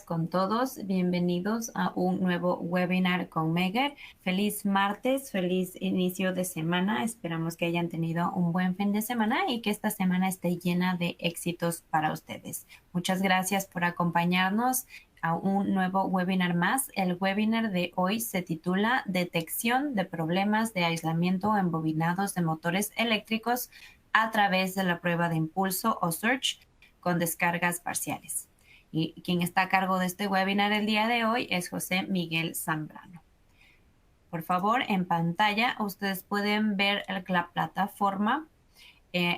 con todos. Bienvenidos a un nuevo webinar con Meger. Feliz martes, feliz inicio de semana. Esperamos que hayan tenido un buen fin de semana y que esta semana esté llena de éxitos para ustedes. Muchas gracias por acompañarnos a un nuevo webinar más. El webinar de hoy se titula Detección de problemas de aislamiento en bobinados de motores eléctricos a través de la prueba de impulso o surge con descargas parciales. Y quien está a cargo de este webinar el día de hoy es José Miguel Zambrano. Por favor, en pantalla ustedes pueden ver la plataforma.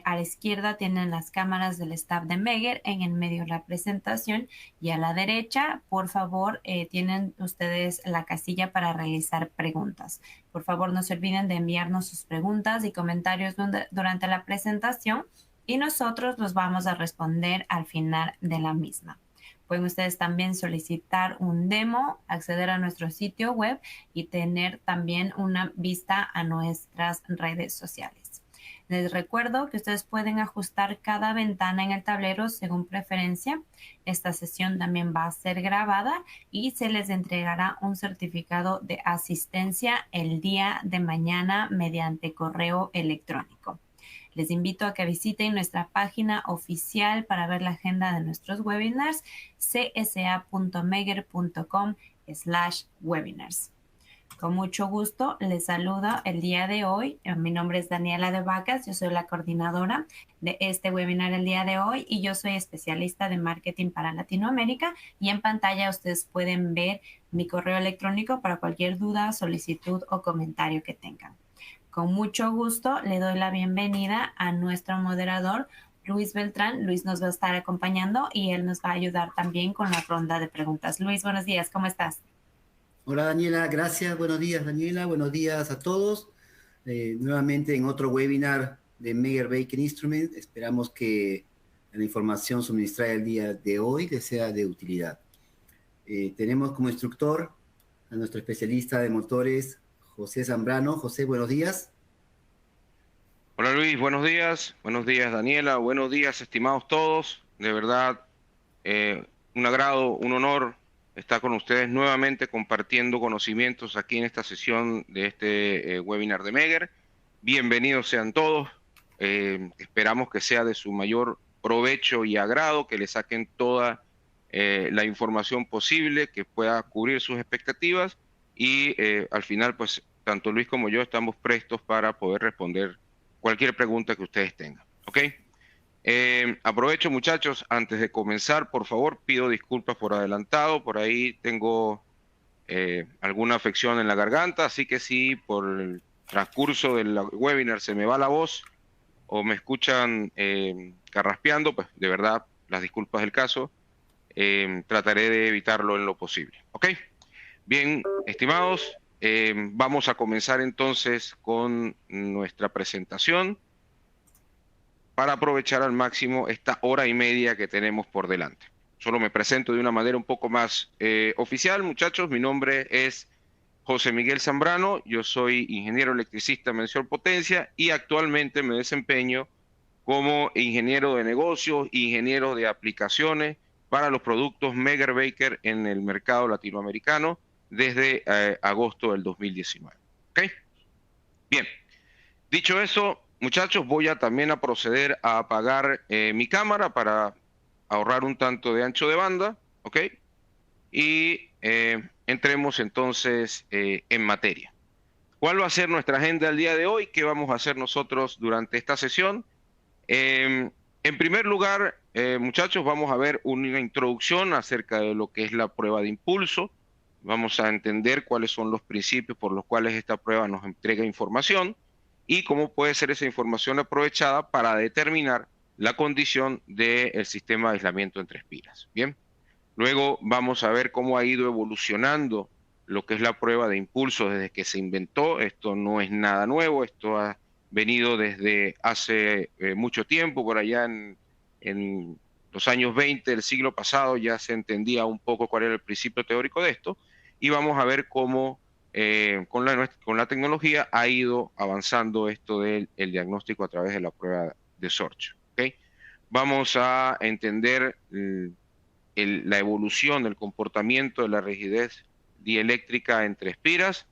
A la izquierda tienen las cámaras del staff de Meger, en el medio la presentación y a la derecha, por favor, tienen ustedes la casilla para realizar preguntas. Por favor, no se olviden de enviarnos sus preguntas y comentarios durante la presentación y nosotros los vamos a responder al final de la misma. Pueden ustedes también solicitar un demo, acceder a nuestro sitio web y tener también una vista a nuestras redes sociales. Les recuerdo que ustedes pueden ajustar cada ventana en el tablero según preferencia. Esta sesión también va a ser grabada y se les entregará un certificado de asistencia el día de mañana mediante correo electrónico. Les invito a que visiten nuestra página oficial para ver la agenda de nuestros webinars, csa.meger.com/webinars. Con mucho gusto les saludo el día de hoy. Mi nombre es Daniela de Vacas, yo soy la coordinadora de este webinar el día de hoy y yo soy especialista de marketing para Latinoamérica y en pantalla ustedes pueden ver mi correo electrónico para cualquier duda, solicitud o comentario que tengan. Con mucho gusto le doy la bienvenida a nuestro moderador, Luis Beltrán. Luis nos va a estar acompañando y él nos va a ayudar también con la ronda de preguntas. Luis, buenos días, ¿cómo estás? Hola Daniela, gracias. Buenos días Daniela, buenos días a todos. Nuevamente en otro webinar de Meger Baker Instrument. Esperamos que la información suministrada el día de hoy les sea de utilidad. Tenemos como instructor a nuestro especialista de motores, José Zambrano. José, buenos días. Hola Luis, buenos días Daniela, buenos días estimados todos. De verdad, un agrado, un honor estar con ustedes nuevamente compartiendo conocimientos aquí en esta sesión de este webinar de Meger. Bienvenidos sean todos. Esperamos que sea de su mayor provecho y agrado, que le saquen toda la información posible, que pueda cubrir sus expectativas y al final, pues, tanto Luis como yo estamos prestos para poder responder cualquier pregunta que ustedes tengan. ¿Ok? Aprovecho, muchachos, antes de comenzar, por favor, pido disculpas por adelantado. Por ahí tengo alguna afección en la garganta, así que si por el transcurso del webinar se me va la voz o me escuchan carraspeando, pues de verdad, las disculpas del caso. Trataré de evitarlo en lo posible. ¿Ok? Bien, estimados, vamos a comenzar entonces con nuestra presentación para aprovechar al máximo esta hora y media que tenemos por delante. Solo me presento de una manera un poco más oficial, muchachos. Mi nombre es José Miguel Zambrano. Yo soy ingeniero electricista mención potencia y actualmente me desempeño como ingeniero de negocios, ingeniero de aplicaciones para los productos Meger Baker en el mercado latinoamericano desde agosto del 2019. ¿Ok? Bien. Dicho eso, muchachos, voy a también a proceder a apagar mi cámara para ahorrar un tanto de ancho de banda, ¿ok? Y entremos entonces en materia. ¿Cuál va a ser nuestra agenda el día de hoy? ¿Qué vamos a hacer nosotros durante esta sesión? En primer lugar, muchachos, vamos a ver una introducción acerca de lo que es la prueba de impulso. Vamos a entender cuáles son los principios por los cuales esta prueba nos entrega información y cómo puede ser esa información aprovechada para determinar la condición del sistema de aislamiento entre espiras. Bien. Luego vamos a ver cómo ha ido evolucionando lo que es la prueba de impulso desde que se inventó. Esto no es nada nuevo, esto ha venido desde hace mucho tiempo, por allá en los años 20 del siglo pasado ya se entendía un poco cuál era el principio teórico de esto, y vamos a ver cómo con la tecnología ha ido avanzando esto del diagnóstico a través de la prueba de Sorge. ¿Okay? Vamos a entender la evolución, el comportamiento de la rigidez dieléctrica entre espiras.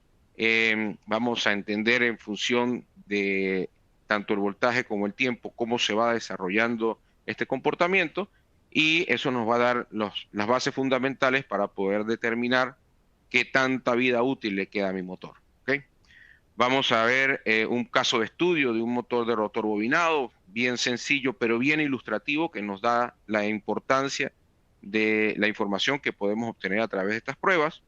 Vamos a entender en función de tanto el voltaje como el tiempo cómo se va desarrollando este comportamiento, y eso nos va a dar las bases fundamentales para poder determinar qué tanta vida útil le queda a mi motor. ¿Okay? Vamos a ver un caso de estudio de un motor de rotor bobinado, bien sencillo pero bien ilustrativo, que nos da la importancia de la información que podemos obtener a través de estas pruebas.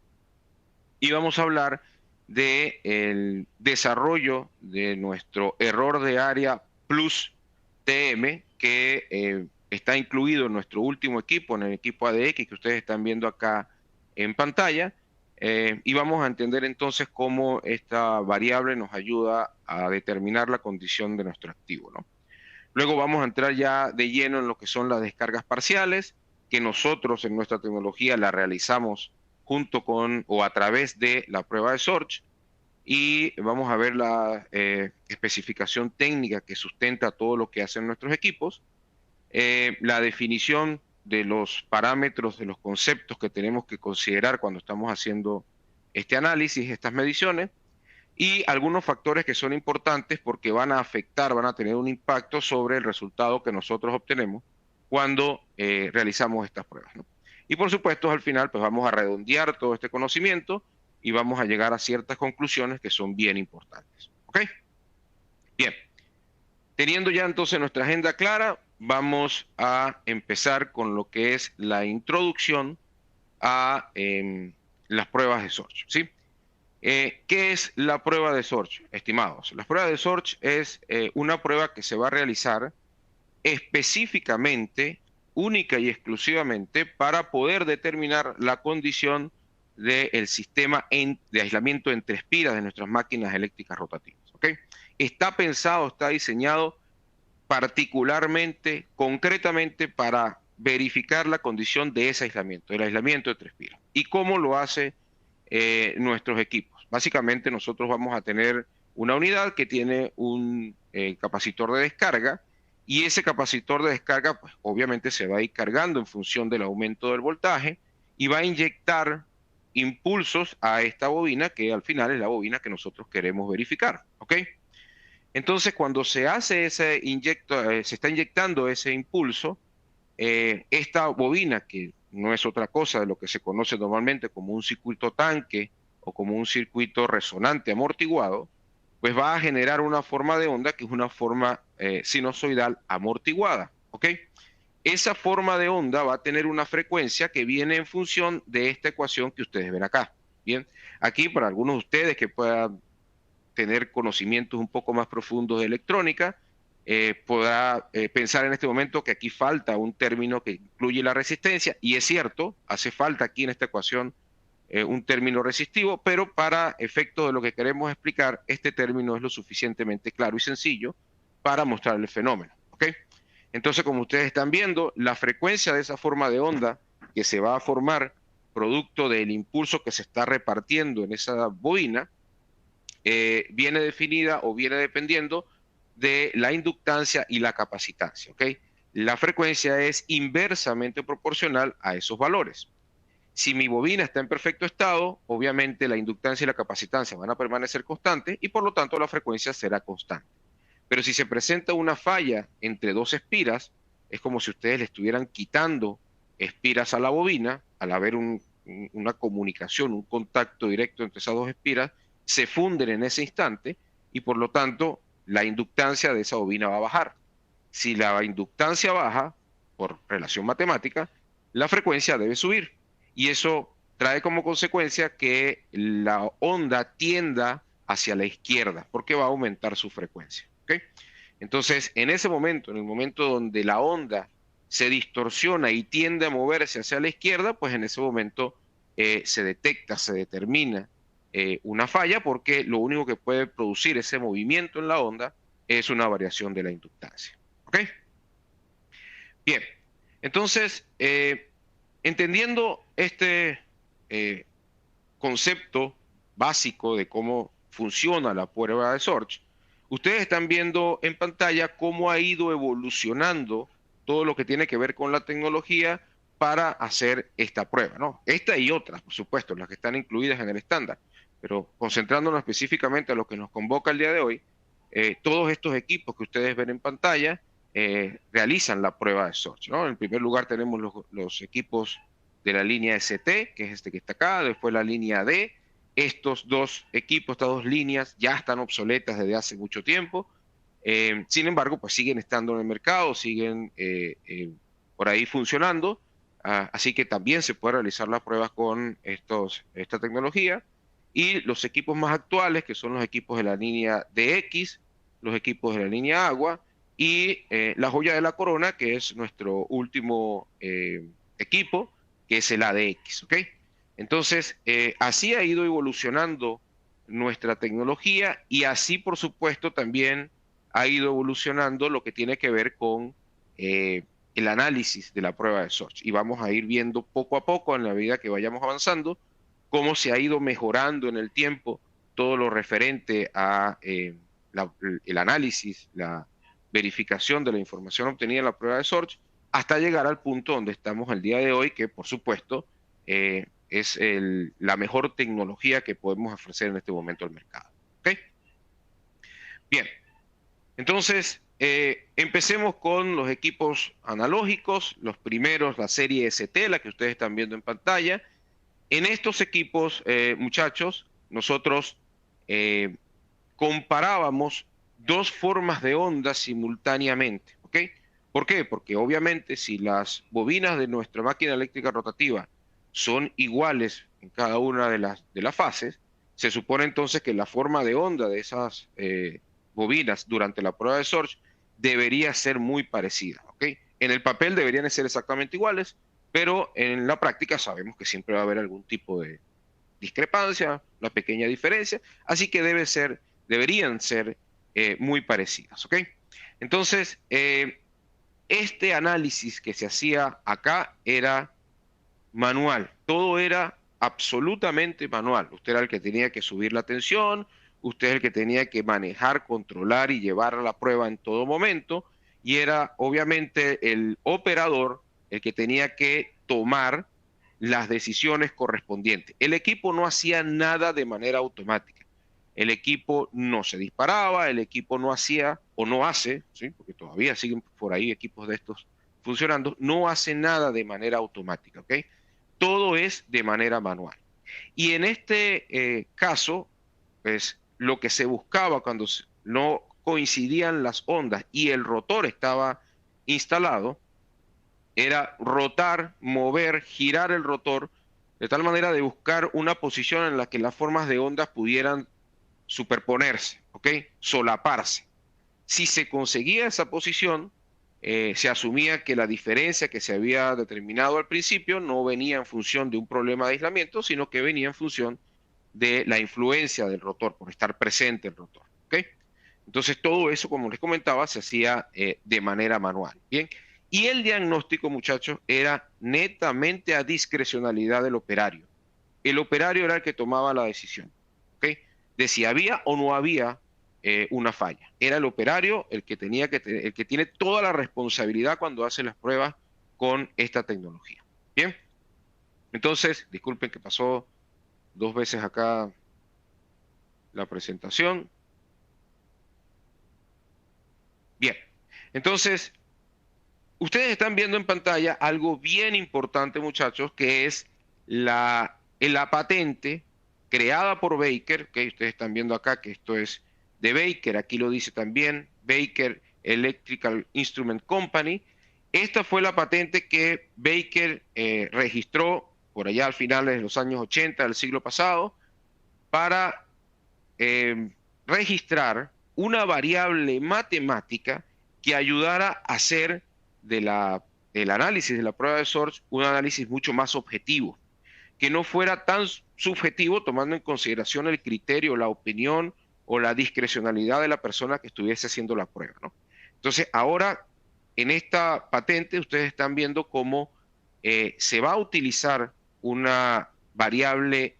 Y vamos a hablar del desarrollo de nuestro error de área plus TM, que está incluido en nuestro último equipo, en el equipo ADX que ustedes están viendo acá en pantalla. Y vamos a entender entonces cómo esta variable nos ayuda a determinar la condición de nuestro activo, ¿no? Luego vamos a entrar ya de lleno en lo que son las descargas parciales, que nosotros en nuestra tecnología la realizamos junto con o a través de la prueba de Sorge, y vamos a ver la especificación técnica que sustenta todo lo que hacen nuestros equipos, la definición de los parámetros, de los conceptos que tenemos que considerar cuando estamos haciendo este análisis, estas mediciones, y algunos factores que son importantes porque van a afectar, van a tener un impacto sobre el resultado que nosotros obtenemos cuando realizamos estas pruebas, ¿no? Y por supuesto, al final, pues vamos a redondear todo este conocimiento y vamos a llegar a ciertas conclusiones que son bien importantes. ¿Ok? Bien. Teniendo ya entonces nuestra agenda clara, vamos a empezar con lo que es la introducción a las pruebas de Sorge, ¿sí? ¿Qué es la prueba de Sorge, estimados? La prueba de Sorge es una prueba que se va a realizar específicamente, única y exclusivamente, para poder determinar la condición del sistema de aislamiento entre espiras de nuestras máquinas eléctricas rotativas. ¿Okay? Está pensado, está diseñado particularmente, concretamente, para verificar la condición de ese aislamiento, del aislamiento entre espiras. ¿Y cómo lo hace nuestros equipos? Básicamente nosotros vamos a tener una unidad que tiene un capacitor de descarga, y ese capacitor de descarga, pues obviamente se va a ir cargando en función del aumento del voltaje y va a inyectar impulsos a esta bobina, que al final es la bobina que nosotros queremos verificar, ¿ok? Entonces, cuando se hace se está inyectando ese impulso, esta bobina, que no es otra cosa de lo que se conoce normalmente como un circuito tanque o como un circuito resonante amortiguado, pues va a generar una forma de onda que es una forma sinusoidal amortiguada, ¿ok? Esa forma de onda va a tener una frecuencia que viene en función de esta ecuación que ustedes ven acá. Bien, aquí para algunos de ustedes que puedan tener conocimientos un poco más profundos de electrónica, podrá pensar en este momento que aquí falta un término que incluye la resistencia, y es cierto, hace falta aquí en esta ecuación un término resistivo, pero para efectos de lo que queremos explicar, este término es lo suficientemente claro y sencillo para mostrar el fenómeno, ¿ok? Entonces, como ustedes están viendo, la frecuencia de esa forma de onda que se va a formar producto del impulso que se está repartiendo en esa bobina, viene definida o viene dependiendo de la inductancia y la capacitancia, ¿ok? La frecuencia es inversamente proporcional a esos valores. Si mi bobina está en perfecto estado, obviamente la inductancia y la capacitancia van a permanecer constantes y por lo tanto la frecuencia será constante. Pero si se presenta una falla entre dos espiras, es como si ustedes le estuvieran quitando espiras a la bobina. Al haber una comunicación, un contacto directo entre esas dos espiras, se funden en ese instante y por lo tanto la inductancia de esa bobina va a bajar. Si la inductancia baja, por relación matemática, la frecuencia debe subir. Y eso trae como consecuencia que la onda tienda hacia la izquierda, porque va a aumentar su frecuencia, ¿okay? Entonces, en ese momento, en el momento donde la onda se distorsiona y tiende a moverse hacia la izquierda, pues en ese momento se detecta, se determina una falla, porque lo único que puede producir ese movimiento en la onda es una variación de la inductancia, ¿ok? Bien, entonces, entendiendo este concepto básico de cómo funciona la prueba de Sorge, ustedes están viendo en pantalla cómo ha ido evolucionando todo lo que tiene que ver con la tecnología para hacer esta prueba, ¿no? Esta y otras, por supuesto, las que están incluidas en el estándar. Pero concentrándonos específicamente a lo que nos convoca el día de hoy, todos estos equipos que ustedes ven en pantalla realizan la prueba de Search, ¿no? En primer lugar tenemos los equipos de la línea ST, que es este que está acá, después la línea D. Estos dos equipos, estas dos líneas ya están obsoletas desde hace mucho tiempo. Sin embargo, pues siguen estando en el mercado, siguen por ahí funcionando. Así que también se puede realizar las pruebas con esta tecnología. Y los equipos más actuales, que son los equipos de la línea DX, los equipos de la línea Agua y la joya de la corona, que es nuestro último equipo, que es el ADX, ¿ok? Entonces, así ha ido evolucionando nuestra tecnología y así, por supuesto, también ha ido evolucionando lo que tiene que ver con el análisis de la prueba de Search. Y vamos a ir viendo poco a poco, en la medida que vayamos avanzando, cómo se ha ido mejorando en el tiempo todo lo referente a el análisis, la verificación de la información obtenida en la prueba de Search, hasta llegar al punto donde estamos el día de hoy, que por supuesto es la mejor tecnología que podemos ofrecer en este momento al mercado. ¿Okay? Bien, entonces empecemos con los equipos analógicos, los primeros, la serie ST, la que ustedes están viendo en pantalla. En estos equipos, muchachos, nosotros comparábamos dos formas de onda simultáneamente, ¿ok? ¿Por qué? Porque obviamente si las bobinas de nuestra máquina eléctrica rotativa son iguales en cada una de las fases, se supone entonces que la forma de onda de esas bobinas durante la prueba de Search debería ser muy parecida, ¿ok? En el papel deberían ser exactamente iguales, pero en la práctica sabemos que siempre va a haber algún tipo de discrepancia, una pequeña diferencia, así que deberían ser muy parecidas, ¿ok? Entonces, este análisis que se hacía acá era manual, todo era absolutamente manual. Usted era el que tenía que subir la tensión, usted es el que tenía que manejar, controlar y llevar a la prueba en todo momento, y era obviamente el operador el que tenía que tomar las decisiones correspondientes. El equipo no hacía nada de manera automática. El equipo no se disparaba, el equipo no hacía o no hace, ¿sí? Porque todavía siguen por ahí equipos de estos funcionando, no hace nada de manera automática, ¿ok? Todo es de manera manual. Y en este caso, pues lo que se buscaba cuando no coincidían las ondas y el rotor estaba instalado, era rotar, mover, girar el rotor, de tal manera de buscar una posición en la que las formas de ondas pudieran superponerse, ¿ok? Solaparse. Si se conseguía esa posición, se asumía que la diferencia que se había determinado al principio no venía en función de un problema de aislamiento, sino que venía en función de la influencia del rotor, por estar presente el rotor, ¿ok? Entonces todo eso, como les comentaba, se hacía de manera manual, ¿bien? Y el diagnóstico, muchachos, era netamente a discrecionalidad del operario. El operario era el que tomaba la decisión, ¿ok? De si había o no había una falla. Era el operario el que el que tiene toda la responsabilidad cuando hace las pruebas con esta tecnología. Bien. Entonces, disculpen que pasó 2 veces acá la presentación. Bien. Entonces, ustedes están viendo en pantalla algo bien importante, muchachos, que es la patente creada por Baker, que ustedes están viendo acá que esto es de Baker, aquí lo dice también, Baker Electrical Instrument Company. Esta fue la patente que Baker registró por allá al finales de los años 80 del siglo pasado para registrar una variable matemática que ayudara a hacer del análisis de la prueba de Search un análisis mucho más objetivo, que no fuera tan subjetivo tomando en consideración el criterio, la opinión o la discrecionalidad de la persona que estuviese haciendo la prueba, ¿no? Entonces, ahora en esta patente ustedes están viendo cómo se va a utilizar una variable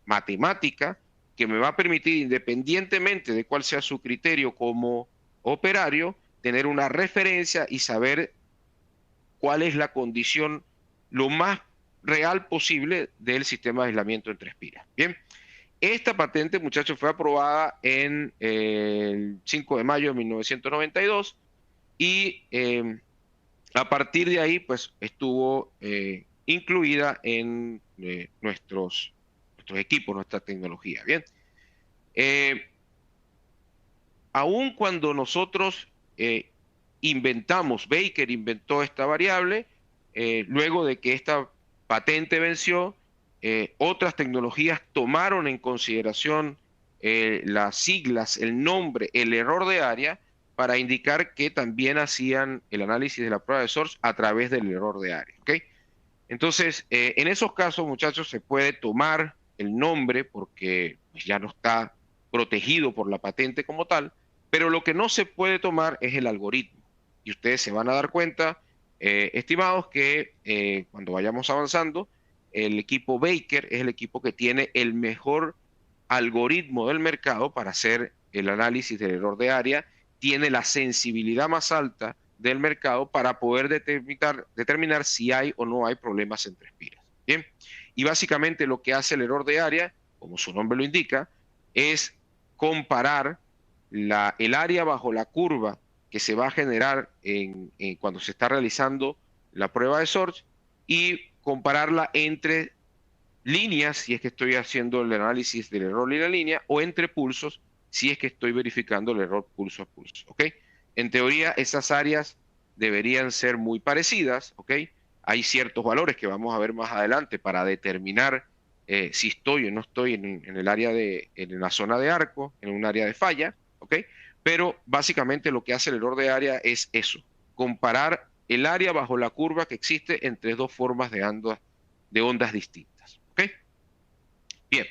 matemática que me va a permitir, independientemente de cuál sea su criterio como operario, tener una referencia y saber cuál es la condición lo más real posible del sistema de aislamiento entre espiras. Bien, esta patente, muchachos, fue aprobada en el 5 de mayo de 1992 y a partir de ahí, pues, estuvo incluida en nuestros equipos, nuestra tecnología. Bien, aun cuando nosotros Baker inventó esta variable, luego de que esta patente venció, otras tecnologías tomaron en consideración las siglas, el nombre, el error de área, para indicar que también hacían el análisis de la prueba de source a través del error de área. ¿Okay? Entonces, en esos casos, muchachos, se puede tomar el nombre porque pues, ya no está protegido por la patente como tal, pero lo que no se puede tomar es el algoritmo. Y ustedes se van a dar cuenta, estimados, que cuando vayamos avanzando, el equipo Baker es el equipo que tiene el mejor algoritmo del mercado para hacer el análisis del error de área, tiene la sensibilidad más alta del mercado para poder determinar si hay o no hay problemas entre espiras. Bien, y básicamente lo que hace el error de área, como su nombre lo indica, es comparar el área bajo la curva que se va a generar cuando se está realizando la prueba de source y compararla entre líneas, si es que estoy haciendo el análisis del error línea a línea, o entre pulsos, si es que estoy verificando el error pulso a pulso. ¿Ok? En teoría, esas áreas deberían ser muy parecidas. ¿Ok? Hay ciertos valores que vamos a ver más adelante para determinar si estoy o no estoy en el área en la zona de arco, en un área de falla. ¿Ok? Pero básicamente lo que hace el error de área es eso, comparar el área bajo la curva que existe entre dos formas de ondas distintas. ¿Ok? Bien,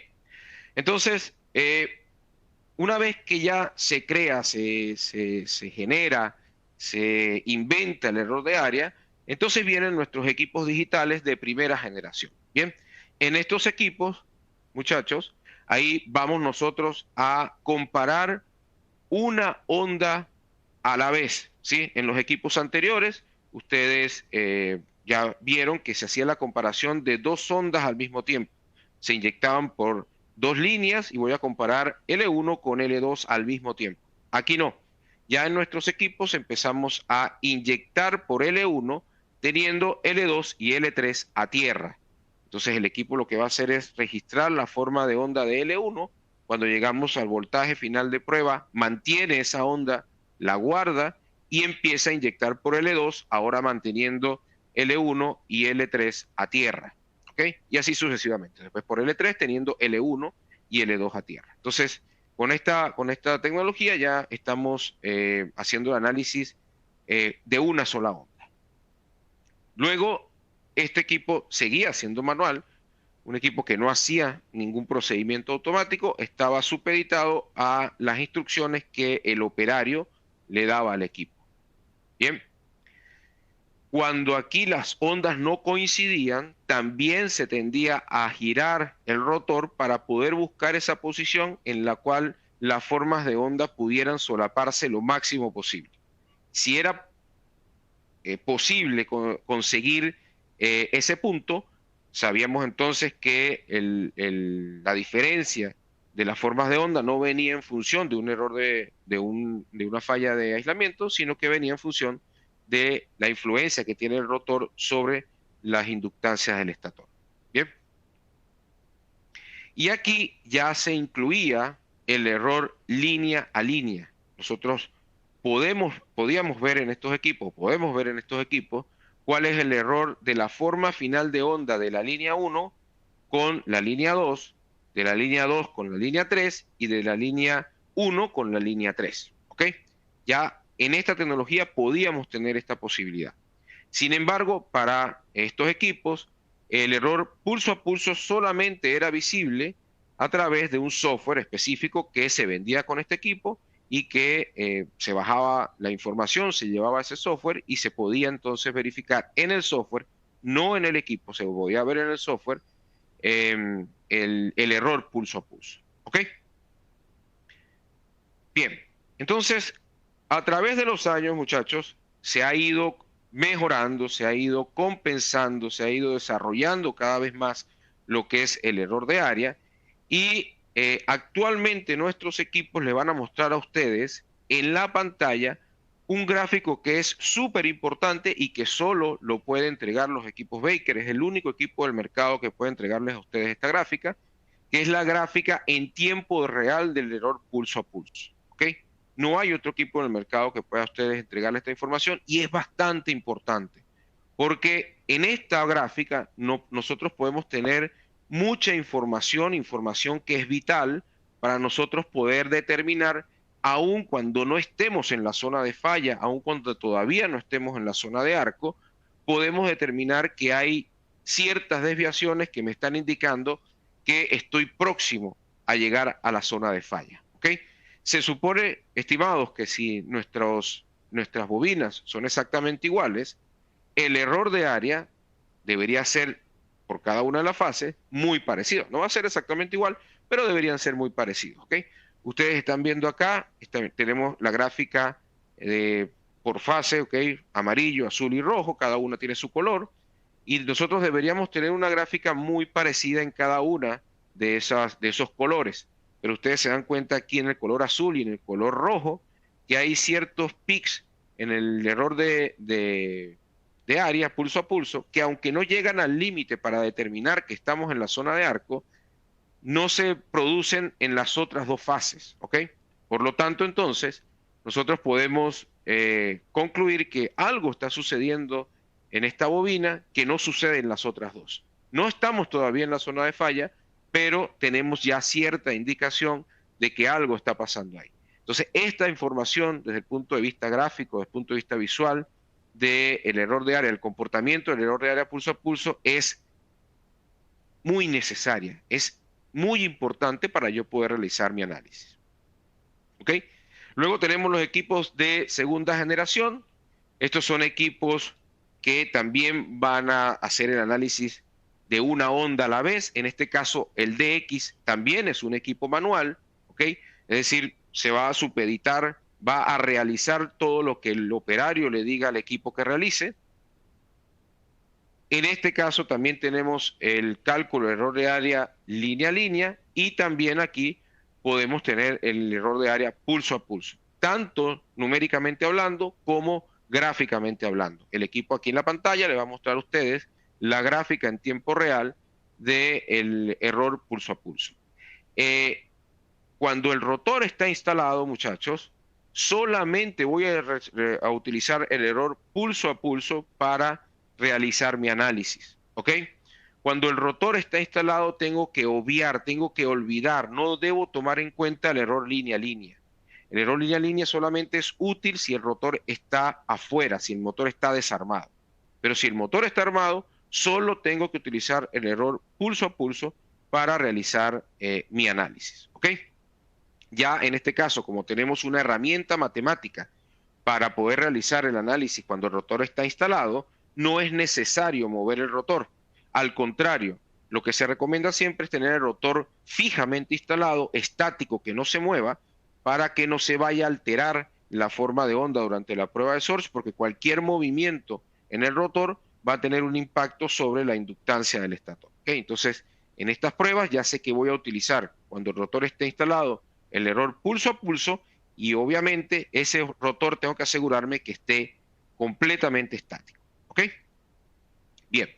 entonces, una vez que ya se crea, se genera, se inventa el error de área, entonces vienen nuestros equipos digitales de primera generación. Bien, en estos equipos, muchachos, ahí vamos nosotros a comparar una onda a la vez, ¿sí? En los equipos anteriores, ustedes ya vieron que se hacía la comparación de dos ondas al mismo tiempo. Se inyectaban por dos líneas y voy a comparar L1 con L2 al mismo tiempo. Aquí no. Ya en nuestros equipos empezamos a inyectar por L1 teniendo L2 y L3 a tierra. Entonces el equipo lo que va a hacer es registrar la forma de onda de L1. Cuando llegamos al voltaje final de prueba, mantiene esa onda, la guarda y empieza a inyectar por L2, ahora manteniendo L1 y L3 a tierra. ¿Okay? Y así sucesivamente. Después por L3 teniendo L1 y L2 a tierra. Entonces, con esta tecnología ya estamos haciendo el análisis de una sola onda. Luego, este equipo seguía siendo manual, un equipo que no hacía ningún procedimiento automático, estaba supeditado a las instrucciones que el operario le daba al equipo. Bien. Cuando aquí las ondas no coincidían, también se tendía a girar el rotor para poder buscar esa posición en la cual las formas de onda pudieran solaparse lo máximo posible. Si era posible conseguir ese punto, sabíamos entonces que la diferencia de las formas de onda no venía en función de un error de una falla de aislamiento, sino que venía en función de la influencia que tiene el rotor sobre las inductancias del estator. Bien. Y aquí ya se incluía el error línea a línea. Nosotros podemos ver en estos equipos cuál es el error de la forma final de onda de la línea 1 con la línea 2, de la línea 2 con la línea 3 y de la línea 1 con la línea 3. ¿Ok? Ya en esta tecnología podíamos tener esta posibilidad. Sin embargo, para estos equipos, el error pulso a pulso solamente era visible a través de un software específico que se vendía con este equipo y que se bajaba la información, se llevaba a ese software y se podía entonces verificar en el software, no en el equipo, se podía ver en el software el error pulso a pulso. ¿Ok? Bien, entonces, a través de los años, muchachos, se ha ido mejorando, se ha ido compensando, se ha ido desarrollando cada vez más lo que es el error de área y actualmente nuestros equipos le van a mostrar a ustedes en la pantalla un gráfico que es súper importante y que solo lo puede entregar los equipos Baker. Es el único equipo del mercado que puede entregarles a ustedes esta gráfica, que es la gráfica en tiempo real del error pulso a pulso. ¿Ok? No hay otro equipo en el mercado que pueda a ustedes entregarles esta información y es bastante importante porque en esta gráfica nosotros podemos tener mucha información, información que es vital para nosotros poder determinar, aun cuando no estemos en la zona de falla, aun cuando todavía no estemos en la zona de arco, podemos determinar que hay ciertas desviaciones que me están indicando que estoy próximo a llegar a la zona de falla. ¿Ok? Se supone, estimados, que si nuestras bobinas son exactamente iguales, el error de área debería ser, por cada una de las fases, muy parecido. No va a ser exactamente igual, pero deberían ser muy parecidos. ¿Ok? Ustedes están viendo acá, tenemos la gráfica por fase, ¿ok? Amarillo, azul y rojo, cada una tiene su color, y nosotros deberíamos tener una gráfica muy parecida en cada una de esos colores. Pero ustedes se dan cuenta aquí en el color azul y en el color rojo que hay ciertos pics en el error de área, pulso a pulso, que aunque no llegan al límite para determinar que estamos en la zona de arco, no se producen en las otras dos fases, ¿ok? Por lo tanto, entonces, nosotros podemos concluir que algo está sucediendo en esta bobina que no sucede en las otras dos. No estamos todavía en la zona de falla, pero tenemos ya cierta indicación de que algo está pasando ahí. Entonces, esta información desde el punto de vista gráfico, desde el punto de vista visual, del error de área, el comportamiento del error de área pulso a pulso es muy necesaria, es muy importante para yo poder realizar mi análisis. ¿Ok? Luego tenemos los equipos de segunda generación. Estos son equipos que también van a hacer el análisis de una onda a la vez. En este caso, el DX también es un equipo manual. ¿Ok? Es decir, se va a supeditar, va a realizar todo lo que el operario le diga al equipo que realice. En este caso también tenemos el cálculo de error de área línea a línea y también aquí podemos tener el error de área pulso a pulso, tanto numéricamente hablando como gráficamente hablando. El equipo aquí en la pantalla le va a mostrar a ustedes la gráfica en tiempo real del error pulso a pulso. Cuando el rotor está instalado, muchachos, solamente voy a utilizar el error pulso a pulso para realizar mi análisis, ¿ok? Cuando el rotor está instalado tengo que obviar, tengo que olvidar, no debo tomar en cuenta el error línea a línea. El error línea a línea solamente es útil si el rotor está afuera, si el motor está desarmado. Pero si el motor está armado, solo tengo que utilizar el error pulso a pulso para realizar mi análisis, ¿ok? Ya en este caso, como tenemos una herramienta matemática para poder realizar el análisis cuando el rotor está instalado, no es necesario mover el rotor. Al contrario, lo que se recomienda siempre es tener el rotor fijamente instalado, estático, que no se mueva, para que no se vaya a alterar la forma de onda durante la prueba de source, porque cualquier movimiento en el rotor va a tener un impacto sobre la inductancia del estator. ¿Okay? Entonces, en estas pruebas ya sé que voy a utilizar, cuando el rotor esté instalado, el error pulso a pulso, y obviamente ese rotor tengo que asegurarme que esté completamente estático. ¿Ok? Bien.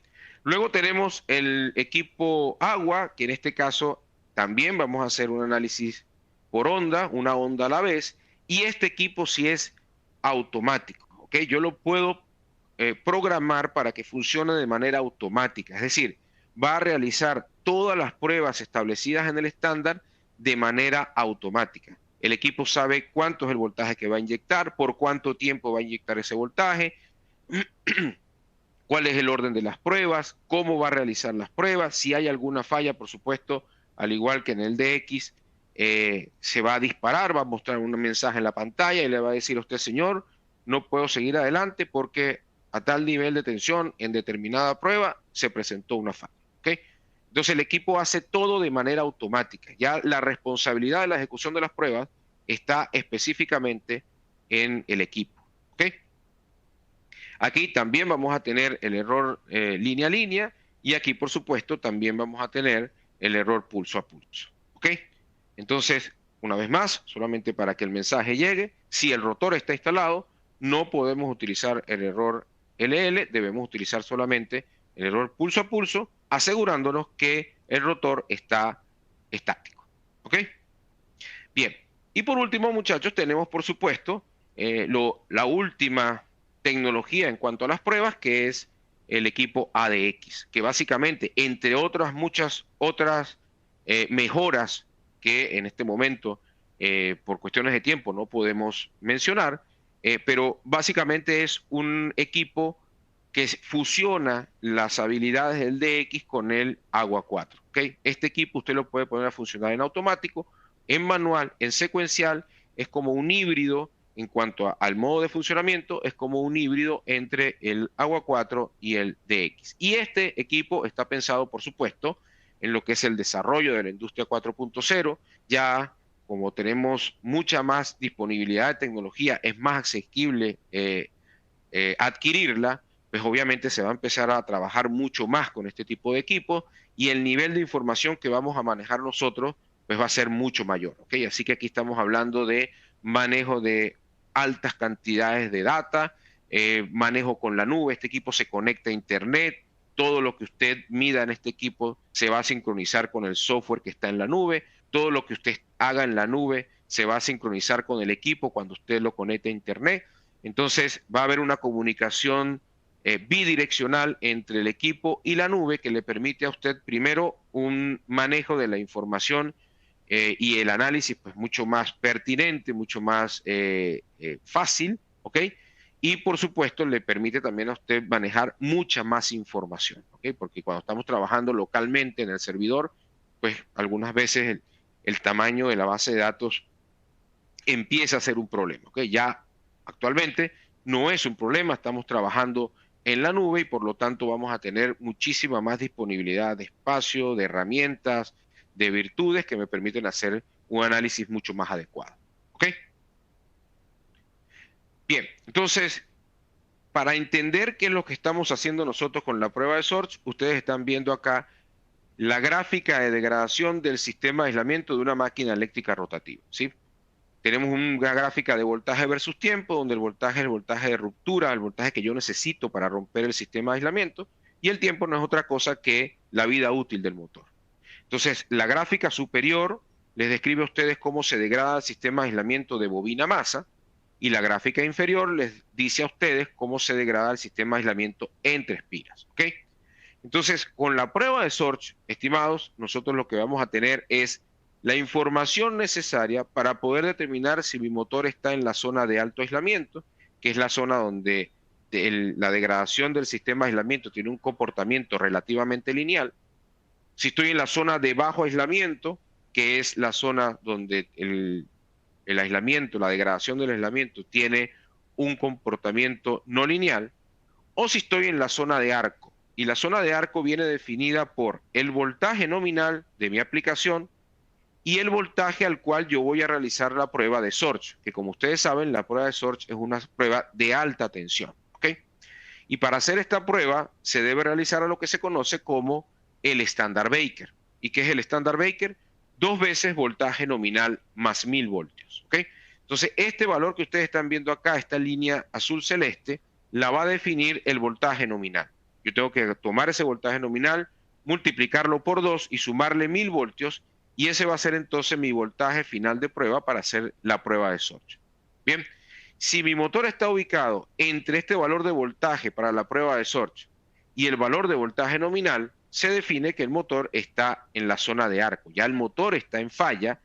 Luego tenemos el equipo agua, que en este caso también vamos a hacer un análisis por onda, una onda a la vez, y este equipo sí es automático. ¿Ok? Yo lo puedo programar para que funcione de manera automática, es decir, va a realizar todas las pruebas establecidas en el estándar de manera automática. El equipo sabe cuánto es el voltaje que va a inyectar, por cuánto tiempo va a inyectar ese voltaje, cuál es el orden de las pruebas, cómo va a realizar las pruebas, si hay alguna falla, por supuesto, al igual que en el DX, se va a disparar, va a mostrar un mensaje en la pantalla y le va a decir a usted, señor, no puedo seguir adelante porque a tal nivel de tensión en determinada prueba se presentó una falla. ¿Okay? Entonces el equipo hace todo de manera automática. Ya la responsabilidad de la ejecución de las pruebas está específicamente en el equipo. ¿Okay? Aquí también vamos a tener el error línea a línea y aquí, por supuesto, también vamos a tener el error pulso a pulso. ¿Ok? Entonces, una vez más, solamente para que el mensaje llegue, si el rotor está instalado, no podemos utilizar el error LL, debemos utilizar solamente el error pulso a pulso, asegurándonos que el rotor está estático. ¿Ok? Bien. Y por último, muchachos, tenemos, por supuesto, la última tecnología en cuanto a las pruebas, que es el equipo ADX, que básicamente, entre otras muchas otras mejoras que en este momento, por cuestiones de tiempo, no podemos mencionar, pero básicamente es un equipo que fusiona las habilidades del DX con el Agua 4. ¿Okay? Este equipo usted lo puede poner a funcionar en automático, en manual, en secuencial, es como un híbrido en cuanto al modo de funcionamiento, es como un híbrido entre el Agua 4 y el DX. Y este equipo está pensado, por supuesto, en lo que es el desarrollo de la industria 4.0. Ya como tenemos mucha más disponibilidad de tecnología, es más asequible adquirirla, pues obviamente se va a empezar a trabajar mucho más con este tipo de equipos y el nivel de información que vamos a manejar nosotros pues va a ser mucho mayor. ¿Okay? Así que aquí estamos hablando de manejo de altas cantidades de data, manejo con la nube. Este equipo se conecta a Internet. Todo lo que usted mida en este equipo se va a sincronizar con el software que está en la nube. Todo lo que usted haga en la nube se va a sincronizar con el equipo cuando usted lo conecte a Internet. Entonces va a haber una comunicación bidireccional entre el equipo y la nube que le permite a usted primero un manejo de la información y el análisis pues mucho más pertinente, mucho más fácil, ¿ok? Y por supuesto le permite también a usted manejar mucha más información, ¿ok? Porque cuando estamos trabajando localmente en el servidor, pues algunas veces el tamaño de la base de datos empieza a ser un problema, ¿ok? Ya actualmente no es un problema, estamos trabajando en la nube y por lo tanto vamos a tener muchísima más disponibilidad de espacio, de herramientas, de virtudes que me permiten hacer un análisis mucho más adecuado. ¿Ok? Bien, entonces, para entender qué es lo que estamos haciendo nosotros con la prueba de Sorge, ustedes están viendo acá la gráfica de degradación del sistema de aislamiento de una máquina eléctrica rotativa, ¿sí? Tenemos una gráfica de voltaje versus tiempo, donde el voltaje es el voltaje de ruptura, el voltaje que yo necesito para romper el sistema de aislamiento, y el tiempo no es otra cosa que la vida útil del motor. Entonces, la gráfica superior les describe a ustedes cómo se degrada el sistema de aislamiento de bobina masa, y la gráfica inferior les dice a ustedes cómo se degrada el sistema de aislamiento entre espiras. ¿Ok? Entonces, con la prueba de Sorge, estimados, nosotros lo que vamos a tener es la información necesaria para poder determinar si mi motor está en la zona de alto aislamiento, que es la zona donde la degradación del sistema de aislamiento tiene un comportamiento relativamente lineal. Si estoy en la zona de bajo aislamiento, que es la zona donde el aislamiento, la degradación del aislamiento tiene un comportamiento no lineal, o si estoy en la zona de arco. Y la zona de arco viene definida por el voltaje nominal de mi aplicación y el voltaje al cual yo voy a realizar la prueba de Sorge, que como ustedes saben, la prueba de Sorge es una prueba de alta tensión. ¿Okay? Y para hacer esta prueba se debe realizar a lo que se conoce como el estándar Baker. ¿Y qué es el estándar Baker? 2 veces voltaje nominal más 1000 voltios. ¿Okay? Entonces, este valor que ustedes están viendo acá, esta línea azul celeste, la va a definir el voltaje nominal. Yo tengo que tomar ese voltaje nominal, multiplicarlo por 2 y sumarle 1000 voltios, y ese va a ser entonces mi voltaje final de prueba para hacer la prueba de Sorge. Bien, si mi motor está ubicado entre este valor de voltaje para la prueba de Sorge y el valor de voltaje nominal, se define que el motor está en la zona de arco. Ya el motor está en falla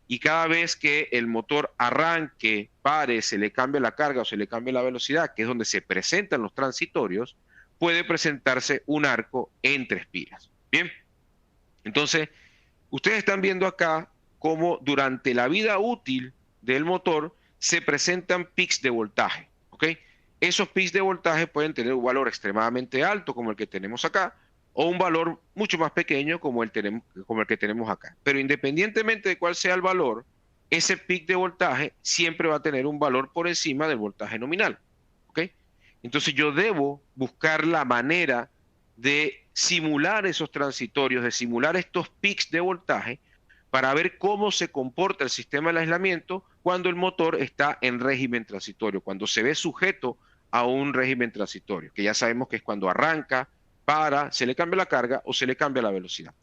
y cada vez que el motor arranque, pare, se le cambie la carga o se le cambie la velocidad, que es donde se presentan los transitorios, puede presentarse un arco entre espiras. Bien, entonces ustedes están viendo acá cómo durante la vida útil del motor se presentan pics de voltaje. ¿Ok? Esos pics de voltaje pueden tener un valor extremadamente alto como el que tenemos acá, o un valor mucho más pequeño como el que tenemos acá. Pero independientemente de cuál sea el valor, ese pic de voltaje siempre va a tener un valor por encima del voltaje nominal. ¿Ok? Entonces yo debo buscar la manera de simular esos transitorios, de simular estos pics de voltaje para ver cómo se comporta el sistema de aislamiento cuando el motor está en régimen transitorio, cuando se ve sujeto a un régimen transitorio, que ya sabemos que es cuando arranca, para, se le cambia la carga o se le cambia la velocidad.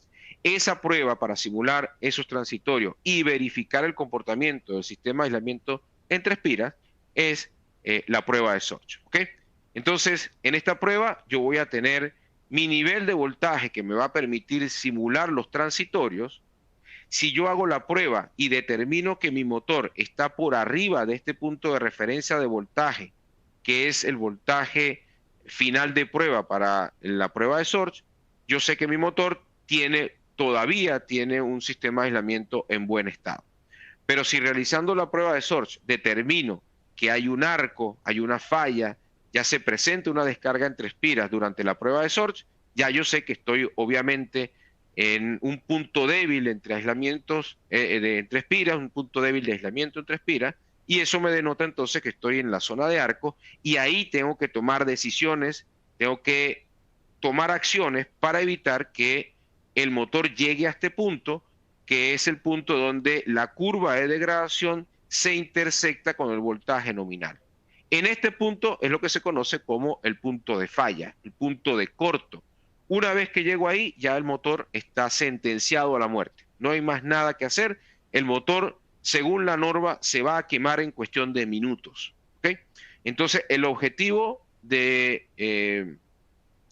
Esa prueba para simular esos transitorios y verificar el comportamiento del sistema de aislamiento entre espiras es la prueba de Sorge, ¿ok? Entonces, en esta prueba yo voy a tener mi nivel de voltaje que me va a permitir simular los transitorios. Si yo hago la prueba y determino que mi motor está por arriba de este punto de referencia de voltaje, que es el voltaje final de prueba para la prueba de Sorge, yo sé que mi motor todavía tiene un sistema de aislamiento en buen estado. Pero si realizando la prueba de Sorge determino que hay un arco, hay una falla, ya se presenta una descarga entre espiras durante la prueba de Sorge, ya yo sé que estoy obviamente en un punto débil entre aislamientos entre espiras, un punto débil de aislamiento entre espiras, y eso me denota entonces que estoy en la zona de arco, y ahí tengo que tomar decisiones, tengo que tomar acciones para evitar que el motor llegue a este punto, que es el punto donde la curva de degradación se intersecta con el voltaje nominal. En este punto es lo que se conoce como el punto de falla, el punto de corto. Una vez que llego ahí, ya el motor está sentenciado a la muerte. No hay más nada que hacer. El motor, según la norma, se va a quemar en cuestión de minutos. ¿Okay? Entonces, el objetivo de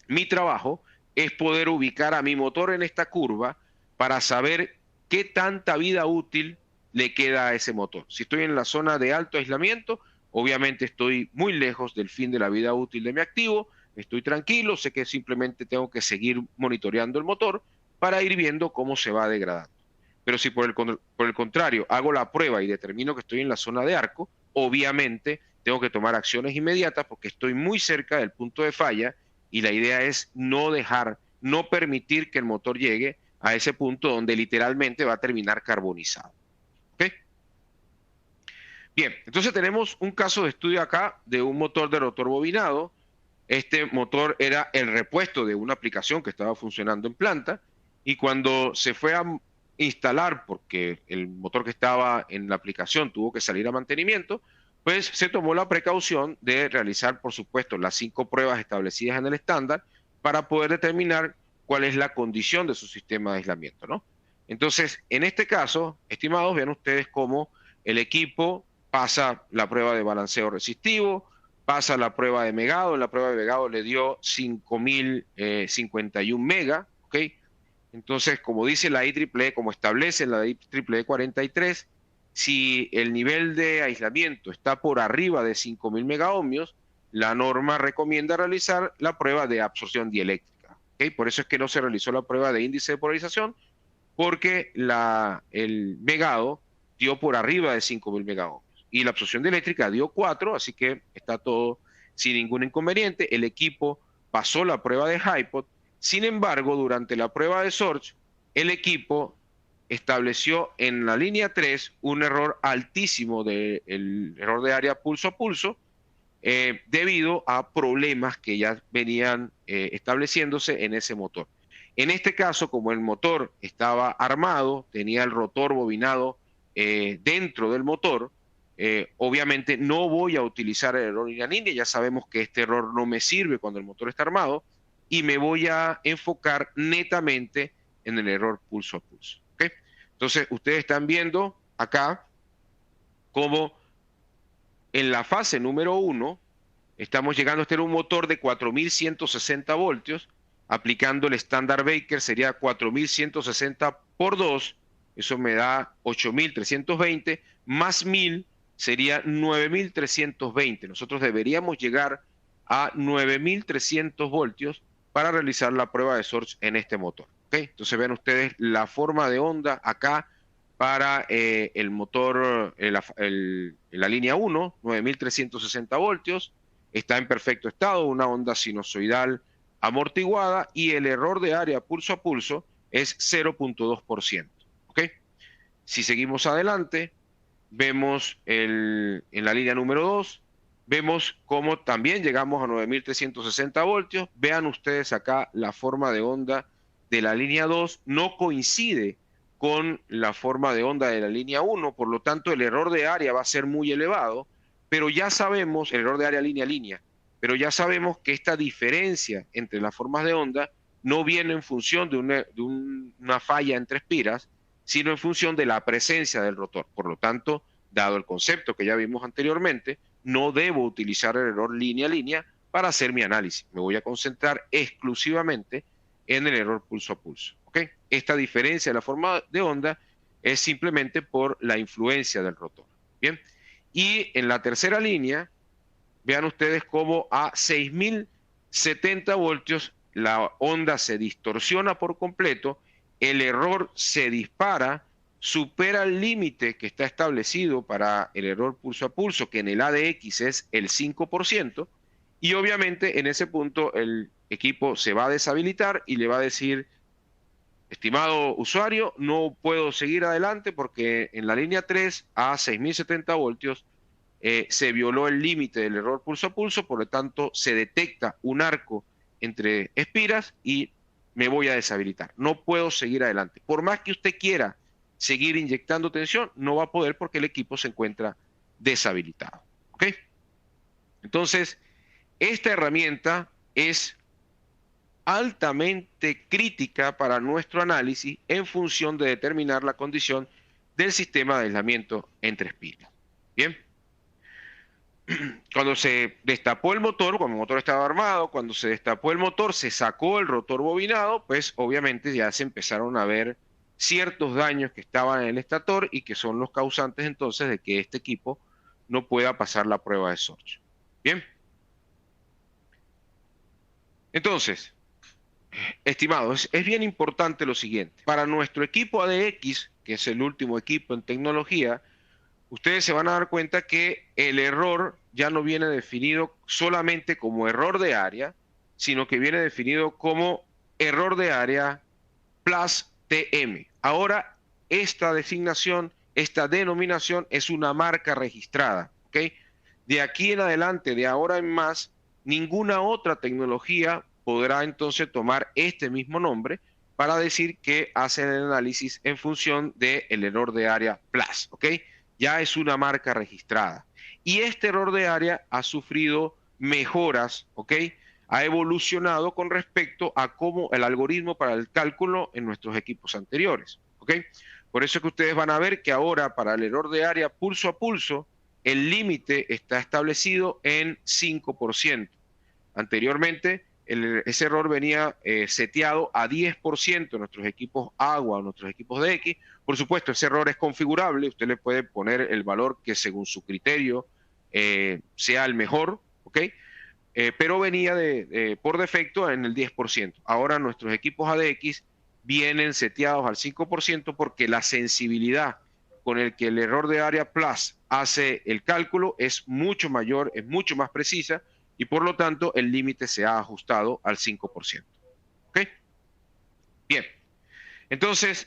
mi trabajo es poder ubicar a mi motor en esta curva para saber qué tanta vida útil le queda a ese motor. Si estoy en la zona de alto aislamiento, obviamente estoy muy lejos del fin de la vida útil de mi activo, estoy tranquilo, sé que simplemente tengo que seguir monitoreando el motor para ir viendo cómo se va degradando. Pero si por el contrario hago la prueba y determino que estoy en la zona de arco, obviamente tengo que tomar acciones inmediatas porque estoy muy cerca del punto de falla y la idea es no permitir que el motor llegue a ese punto donde literalmente va a terminar carbonizado. ¿Ok? Bien, entonces tenemos un caso de estudio acá de un motor de rotor bobinado. Este motor era el repuesto de una aplicación que estaba funcionando en planta y cuando se fue a instalar, porque el motor que estaba en la aplicación tuvo que salir a mantenimiento, pues se tomó la precaución de realizar, por supuesto, las 5 pruebas establecidas en el estándar para poder determinar cuál es la condición de su sistema de aislamiento, ¿no? Entonces, en este caso, estimados, vean ustedes cómo el equipo pasa la prueba de balanceo resistivo, pasa la prueba de megado. En la prueba de megado le dio 5051 mega, ¿ok? Entonces, como dice la IEEE, como establece la IEEE 43, si el nivel de aislamiento está por arriba de 5000 megaohmios, la norma recomienda realizar la prueba de absorción dieléctrica. ¿Okay? Por eso es que no se realizó la prueba de índice de polarización, porque el megado dio por arriba de 5000 megaohmios. Y la absorción dieléctrica dio 4, así que está todo sin ningún inconveniente. El equipo pasó la prueba de HiPod. Sin embargo, durante la prueba de Sorge, el equipo estableció en la línea 3 un error altísimo el error de área pulso a pulso debido a problemas que ya venían estableciéndose en ese motor. En este caso, como el motor estaba armado, tenía el rotor bobinado dentro del motor, obviamente no voy a utilizar el error línea línea, ya sabemos que este error no me sirve cuando el motor está armado, y me voy a enfocar netamente en el error pulso a pulso. ¿Okay? Entonces, ustedes están viendo acá cómo en la fase número 1 estamos llegando a tener un motor de 4160 voltios, aplicando el estándar Baker sería 4160 por 2, eso me da 8320, más 1000 sería 9320. Nosotros deberíamos llegar a 9300 voltios para realizar la prueba de Sorge en este motor. ¿Okay? Entonces ven ustedes la forma de onda acá para el motor, la línea 1, 9360 voltios, está en perfecto estado, una onda sinusoidal amortiguada y el error de área pulso a pulso es 0.2%. ¿Okay? Si seguimos adelante, vemos en la línea número 2, vemos cómo también llegamos a 9.360 voltios. Vean ustedes acá la forma de onda de la línea 2 no coincide con la forma de onda de la línea 1, por lo tanto el error de área va a ser muy elevado, pero ya sabemos, el error de área línea a línea, pero ya sabemos que esta diferencia entre las formas de onda no viene en función de una falla entre espiras, sino en función de la presencia del rotor. Por lo tanto, dado el concepto que ya vimos anteriormente, no debo utilizar el error línea a línea para hacer mi análisis. Me voy a concentrar exclusivamente en el error pulso a pulso. ¿Okay? Esta diferencia de la forma de onda es simplemente por la influencia del rotor. Bien. Y en la tercera línea, vean ustedes cómo a 6.070 voltios la onda se distorsiona por completo, el error se dispara, supera el límite que está establecido para el error pulso a pulso, que en el ADX es el 5%, y obviamente en ese punto el equipo se va a deshabilitar y le va a decir, estimado usuario, no puedo seguir adelante porque en la línea 3 a 6.070 voltios se violó el límite del error pulso a pulso, por lo tanto se detecta un arco entre espiras y me voy a deshabilitar. No puedo seguir adelante. Por más que usted quiera seguir inyectando tensión, no va a poder porque el equipo se encuentra deshabilitado. ¿Ok? Entonces, esta herramienta es altamente crítica para nuestro análisis en función de determinar la condición del sistema de aislamiento entre espiras. Bien. Cuando se destapó el motor, cuando el motor estaba armado, cuando se destapó el motor, se sacó el rotor bobinado, pues obviamente ya se empezaron a ver ciertos daños que estaban en el estator y que son los causantes entonces de que este equipo no pueda pasar la prueba de Sorge. Bien. Entonces, estimados, es bien importante lo siguiente. Para nuestro equipo ADX, que es el último equipo en tecnología, ustedes se van a dar cuenta que el error ya no viene definido solamente como error de área, sino que viene definido como error de área plus TM. Ahora, esta designación, esta denominación es una marca registrada, ¿ok? De aquí en adelante, de ahora en más, ninguna otra tecnología podrá entonces tomar este mismo nombre para decir que hacen el análisis en función del error de área plus, ¿ok? Ya es una marca registrada. Y este error de área ha sufrido mejoras, ¿ok? Ha evolucionado con respecto a cómo el algoritmo para el cálculo en nuestros equipos anteriores, ¿ok? Por eso es que ustedes van a ver que ahora para el error de área pulso a pulso, el límite está establecido en 5%. Anteriormente, ese error venía seteado a 10% en nuestros equipos agua o nuestros equipos de X. Por supuesto, ese error es configurable. Usted le puede poner el valor que según su criterio sea el mejor, ¿ok? Pero venía por defecto en el 10%. Ahora nuestros equipos ADX vienen seteados al 5% porque la sensibilidad con el que el error de área plus hace el cálculo es mucho mayor, es mucho más precisa, y por lo tanto el límite se ha ajustado al 5%. ¿Ok? Bien. Entonces,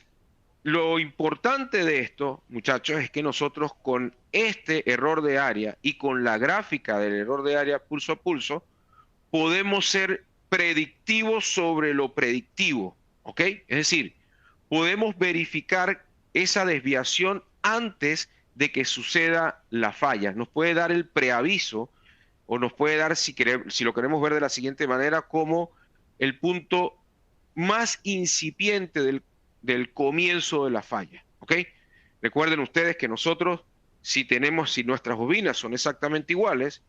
lo importante de esto, muchachos, es que nosotros con este error de área y con la gráfica del error de área pulso a pulso, podemos ser predictivos sobre lo predictivo. ¿Ok? Es decir, podemos verificar esa desviación antes de que suceda la falla. Nos puede dar el preaviso o nos puede dar, si lo queremos ver de la siguiente manera, como el punto más incipiente del comienzo de la falla. ¿Ok? Recuerden ustedes que nosotros, si nuestras bobinas son exactamente iguales,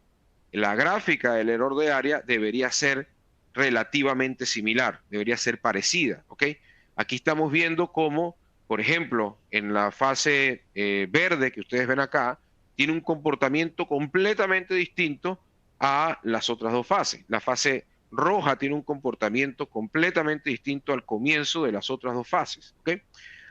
la gráfica del error de área debería ser relativamente similar, debería ser parecida. ¿Ok? Aquí estamos viendo cómo, por ejemplo, en la fase verde que ustedes ven acá, tiene un comportamiento completamente distinto a las otras dos fases. La fase roja tiene un comportamiento completamente distinto al comienzo de las otras dos fases. ¿Okay?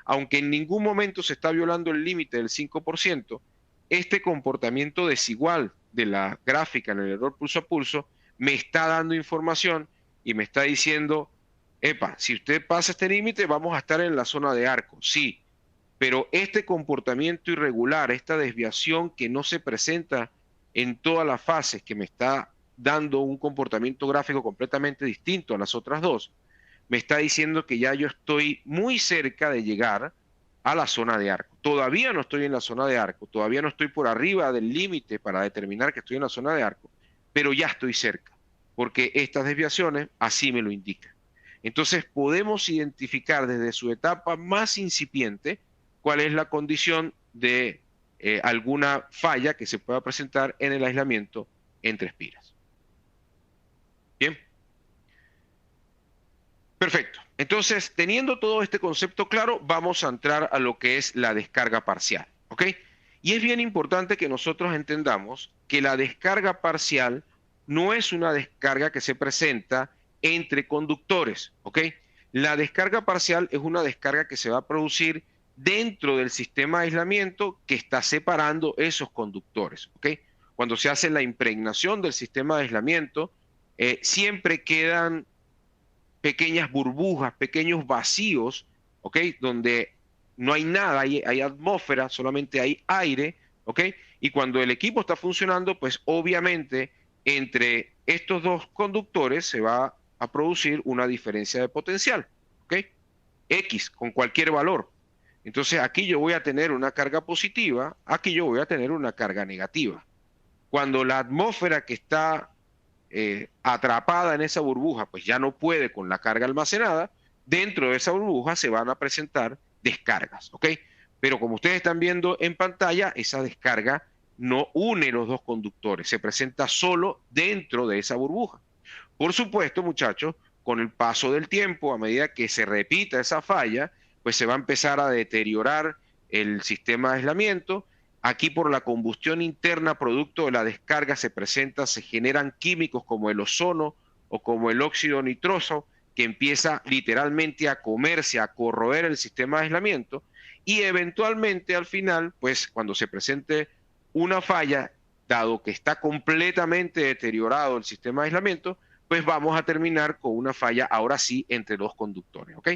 Aunque en ningún momento se está violando el límite del 5%, este comportamiento desigual de la gráfica en el error pulso a pulso me está dando información y me está diciendo, epa, si usted pasa este límite vamos a estar en la zona de arco. Sí, pero este comportamiento irregular, esta desviación que no se presenta en todas las fases que me está dando un comportamiento gráfico completamente distinto a las otras dos, me está diciendo que ya yo estoy muy cerca de llegar a la zona de arco. Todavía no estoy en la zona de arco, todavía no estoy por arriba del límite para determinar que estoy en la zona de arco, pero ya estoy cerca, porque estas desviaciones así me lo indican. Entonces podemos identificar desde su etapa más incipiente cuál es la condición de alguna falla que se pueda presentar en el aislamiento entre espiras. Bien. Perfecto. Entonces, teniendo todo este concepto claro, vamos a entrar a lo que es la descarga parcial, ¿ok? Y es bien importante que nosotros entendamos que la descarga parcial no es una descarga que se presenta entre conductores, ¿ok? La descarga parcial es una descarga que se va a producir dentro del sistema de aislamiento que está separando esos conductores, ¿ok? Cuando se hace la impregnación del sistema de aislamiento, siempre quedan pequeñas burbujas, pequeños vacíos, ¿ok? Donde no hay nada, hay atmósfera, solamente hay aire, ¿ok? Y cuando el equipo está funcionando, pues obviamente entre estos dos conductores se va a producir una diferencia de potencial, ¿ok? X con cualquier valor. Entonces aquí yo voy a tener una carga positiva, aquí yo voy a tener una carga negativa. Cuando la atmósfera que está atrapada en esa burbuja, pues ya no puede con la carga almacenada, dentro de esa burbuja se van a presentar descargas, ¿ok? Pero como ustedes están viendo en pantalla, esa descarga no une los dos conductores, se presenta solo dentro de esa burbuja. Por supuesto, muchachos, con el paso del tiempo, a medida que se repita esa falla, pues se va a empezar a deteriorar el sistema de aislamiento. Aquí por la combustión interna producto de la descarga se generan químicos como el ozono o como el óxido nitroso que empieza literalmente a comerse, a corroer el sistema de aislamiento y eventualmente al final, pues cuando se presente una falla, dado que está completamente deteriorado el sistema de aislamiento, pues vamos a terminar con una falla ahora sí entre dos conductores, ¿ok?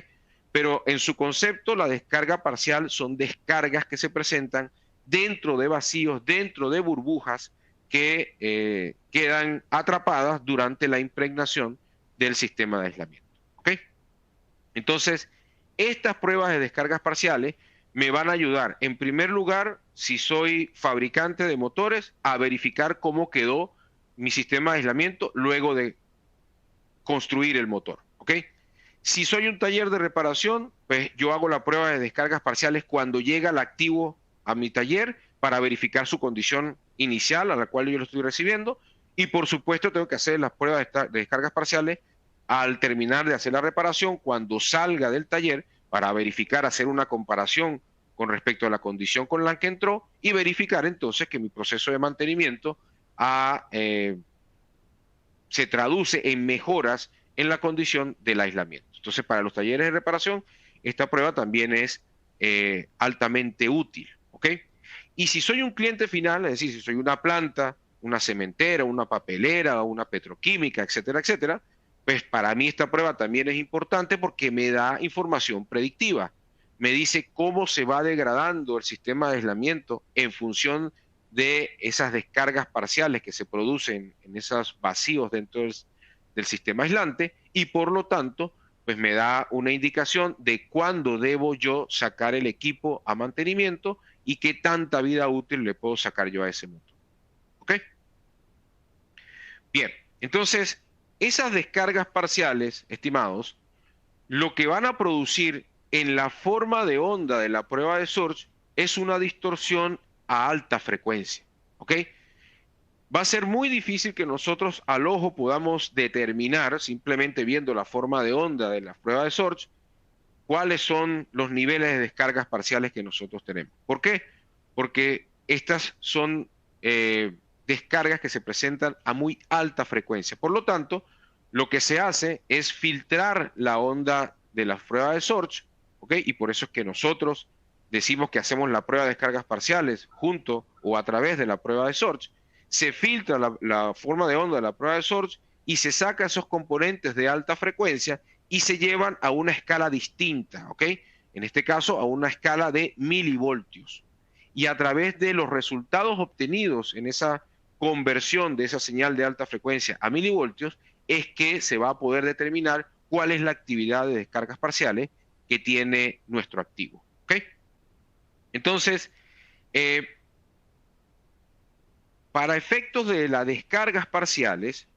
Pero en su concepto la descarga parcial son descargas que se presentan dentro de vacíos, dentro de burbujas que quedan atrapadas durante la impregnación del sistema de aislamiento. ¿Ok? Entonces, estas pruebas de descargas parciales me van a ayudar, en primer lugar, si soy fabricante de motores, a verificar cómo quedó mi sistema de aislamiento luego de construir el motor. ¿Ok? Si soy un taller de reparación, pues yo hago la prueba de descargas parciales cuando llega el activo a mi taller para verificar su condición inicial a la cual yo lo estoy recibiendo y por supuesto tengo que hacer las pruebas de descargas parciales al terminar de hacer la reparación cuando salga del taller para verificar, hacer una comparación con respecto a la condición con la que entró y verificar entonces que mi proceso de mantenimiento se traduce en mejoras en la condición del aislamiento. Entonces para los talleres de reparación esta prueba también es altamente útil. ¿Ok? Y si soy un cliente final, es decir, si soy una planta, una cementera, una papelera, una petroquímica, etcétera, etcétera, pues para mí esta prueba también es importante porque me da información predictiva. Me dice cómo se va degradando el sistema de aislamiento en función de esas descargas parciales que se producen en esos vacíos dentro del sistema aislante y por lo tanto, pues me da una indicación de cuándo debo yo sacar el equipo a mantenimiento y qué tanta vida útil le puedo sacar yo a ese motor. ¿Ok? Bien, entonces, esas descargas parciales, estimados, lo que van a producir en la forma de onda de la prueba de Sorge es una distorsión a alta frecuencia. ¿Ok? Va a ser muy difícil que nosotros al ojo podamos determinar, simplemente viendo la forma de onda de la prueba de Sorge, cuáles son los niveles de descargas parciales que nosotros tenemos. ¿Por qué? Porque estas son descargas que se presentan a muy alta frecuencia. Por lo tanto, lo que se hace es filtrar la onda de la prueba de Sorge, ¿ok? Y por eso es que nosotros decimos que hacemos la prueba de descargas parciales junto o a través de la prueba de Sorge. Se filtra la forma de onda de la prueba de Sorge y se saca esos componentes de alta frecuencia y se llevan a una escala distinta, ¿ok? En este caso, a una escala de milivoltios. Y a través de los resultados obtenidos en esa conversión de esa señal de alta frecuencia a milivoltios es que se va a poder determinar cuál es la actividad de descargas parciales que tiene nuestro activo. ¿Ok? Entonces, para efectos de las descargas parciales,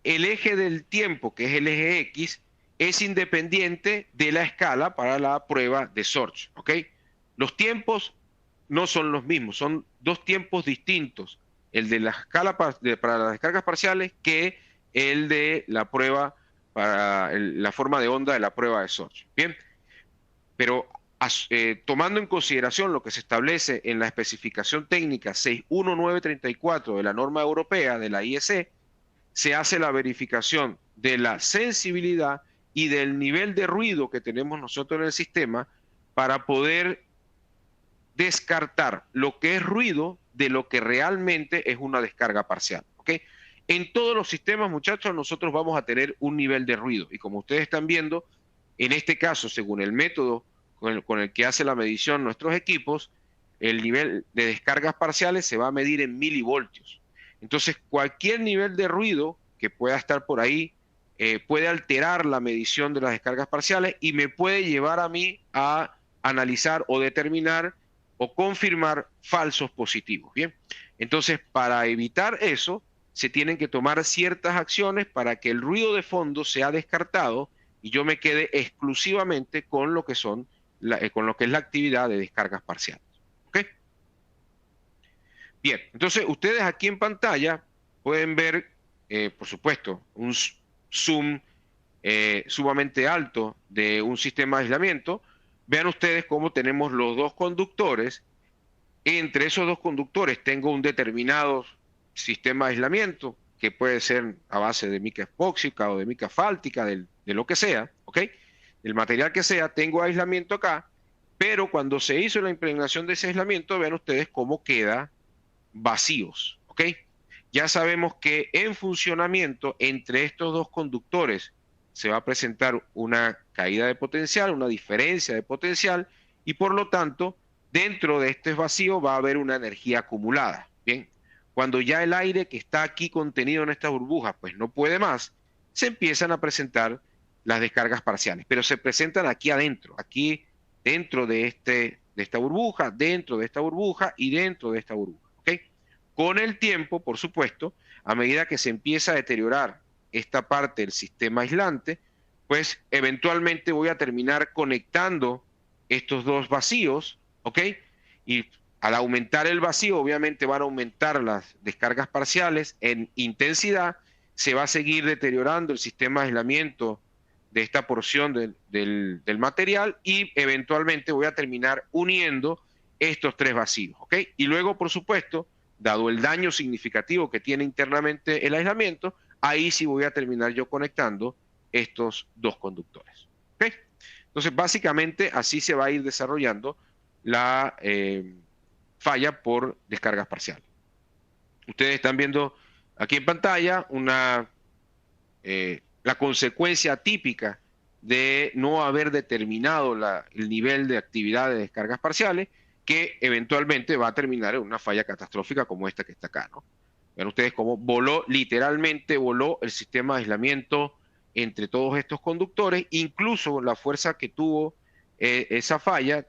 el eje del tiempo, que es el eje X, es independiente de la escala para la prueba de Sorge. ¿Ok? Los tiempos no son los mismos, son dos tiempos distintos, el de la escala para las descargas parciales que el de la prueba para la forma de onda de la prueba de Sorge. Bien, pero tomando en consideración lo que se establece en la especificación técnica 61934 de la norma europea de la IEC, se hace la verificación de la sensibilidad y del nivel de ruido que tenemos nosotros en el sistema para poder descartar lo que es ruido de lo que realmente es una descarga parcial. ¿Ok? En todos los sistemas, muchachos, nosotros vamos a tener un nivel de ruido. Y como ustedes están viendo, en este caso, según el método con el que hace la medición nuestros equipos, el nivel de descargas parciales se va a medir en milivoltios. Entonces, cualquier nivel de ruido que pueda estar por ahí puede alterar la medición de las descargas parciales y me puede llevar a mí a analizar o determinar o confirmar falsos positivos. Bien, entonces para evitar eso se tienen que tomar ciertas acciones para que el ruido de fondo sea descartado y yo me quede exclusivamente con lo que son con lo que es la actividad de descargas parciales. ¿Ok? Bien, entonces ustedes aquí en pantalla pueden ver, por supuesto, un zoom sumamente alto de un sistema de aislamiento. Vean ustedes cómo tenemos los dos conductores. Entre esos dos conductores tengo un determinado sistema de aislamiento, que puede ser a base de mica epóxica o de mica fáltica, de lo que sea, ¿ok? El material que sea, tengo aislamiento acá, pero cuando se hizo la impregnación de ese aislamiento, vean ustedes cómo queda vacíos, ¿ok? Ya sabemos que en funcionamiento entre estos dos conductores se va a presentar una caída de potencial, una diferencia de potencial, y por lo tanto, dentro de este vacío va a haber una energía acumulada. Bien, cuando ya el aire que está aquí contenido en estas burbujas pues no puede más, se empiezan a presentar las descargas parciales, pero se presentan aquí adentro, aquí dentro de esta burbuja, dentro de esta burbuja y dentro de esta burbuja. ¿Ok? Con el tiempo, por supuesto, a medida que se empieza a deteriorar esta parte del sistema aislante, pues eventualmente voy a terminar conectando estos dos vacíos, ¿ok? Y al aumentar el vacío, obviamente van a aumentar las descargas parciales en intensidad, se va a seguir deteriorando el sistema de aislamiento de esta porción del material y eventualmente voy a terminar uniendo estos tres vacíos, ¿ok? Y luego, por supuesto, dado el daño significativo que tiene internamente el aislamiento, ahí sí voy a terminar yo conectando estos dos conductores. ¿Okay? Entonces, básicamente, así se va a ir desarrollando la falla por descargas parciales. Ustedes están viendo aquí en pantalla la consecuencia típica de no haber determinado el nivel de actividad de descargas parciales, que eventualmente va a terminar en una falla catastrófica como esta que está acá, ¿no? Vean ustedes cómo literalmente voló el sistema de aislamiento entre todos estos conductores, incluso la fuerza que tuvo esa falla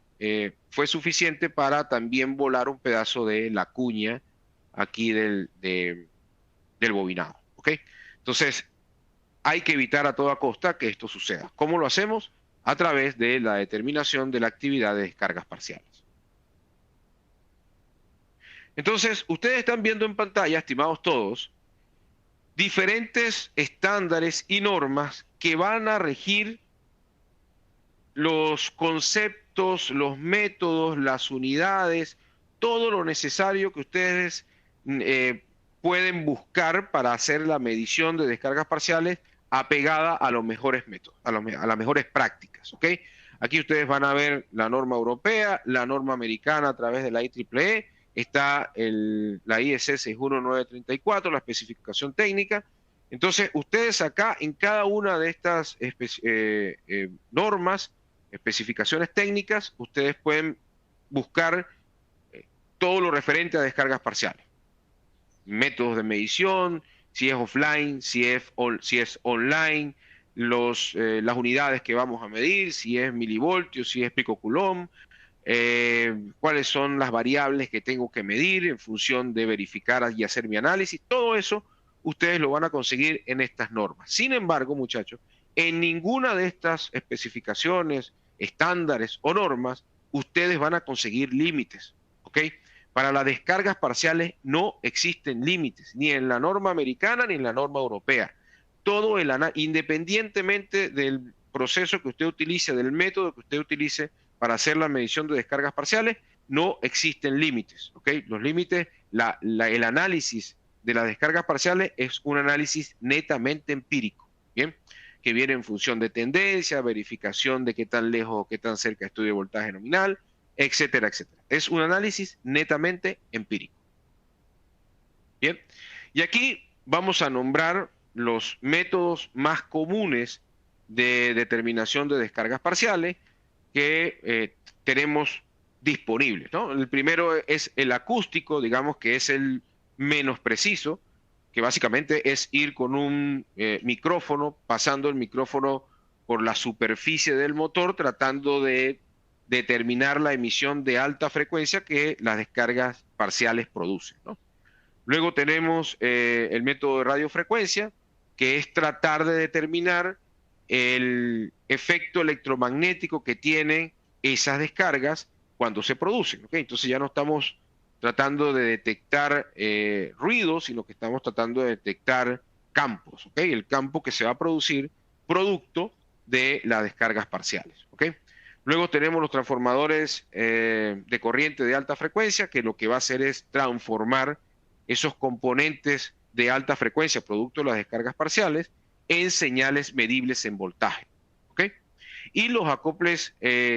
fue suficiente para también volar un pedazo de la cuña aquí del bobinado, ¿ok? Entonces, hay que evitar a toda costa que esto suceda. ¿Cómo lo hacemos? A través de la determinación de la actividad de descargas parciales. Entonces, ustedes están viendo en pantalla, estimados todos, diferentes estándares y normas que van a regir los conceptos, los métodos, las unidades, todo lo necesario que ustedes pueden buscar para hacer la medición de descargas parciales apegada a los mejores métodos, a las mejores prácticas, ¿ok? Aquí ustedes van a ver la norma europea, la norma americana a través de la IEEE, está la IEC 61934, la especificación técnica. Entonces, ustedes acá en cada una de estas normas, especificaciones técnicas, ustedes pueden buscar todo lo referente a descargas parciales. métodos de medición, si es offline, si es online, las unidades que vamos a medir, si es milivoltios, si es picocoulomb, cuáles son las variables que tengo que medir en función de verificar y hacer mi análisis. Todo eso ustedes lo van a conseguir en estas normas. Sin embargo, muchachos, en ninguna de estas especificaciones, estándares o normas, ustedes van a conseguir límites, ¿ok? Para las descargas parciales no existen límites, ni en la norma americana ni en la norma europea. Todo independientemente del proceso que usted utilice, del método que usted utilice para hacer la medición de descargas parciales, no existen límites, ¿ok? Los límites, el análisis de las descargas parciales es un análisis netamente empírico, ¿bien? Que viene en función de tendencia, verificación de qué tan lejos o qué tan cerca estoy de voltaje nominal, etcétera, etcétera. Es un análisis netamente empírico. Bien, y aquí vamos a nombrar los métodos más comunes de determinación de descargas parciales que tenemos disponibles, ¿no? El primero es el acústico, digamos que es el menos preciso, que básicamente es ir con un micrófono, pasando el micrófono por la superficie del motor, tratando de determinar la emisión de alta frecuencia que las descargas parciales producen, ¿no? Luego tenemos el método de radiofrecuencia, que es tratar de determinar el efecto electromagnético que tienen esas descargas cuando se producen, ¿okay? Entonces ya no estamos tratando de detectar ruido, sino que estamos tratando de detectar campos, ¿okay? El campo que se va a producir producto de las descargas parciales, ¿okay? Luego tenemos los transformadores de corriente de alta frecuencia, que lo que va a hacer es transformar esos componentes de alta frecuencia, producto de las descargas parciales, en señales medibles en voltaje, ¿ok? Y los acoples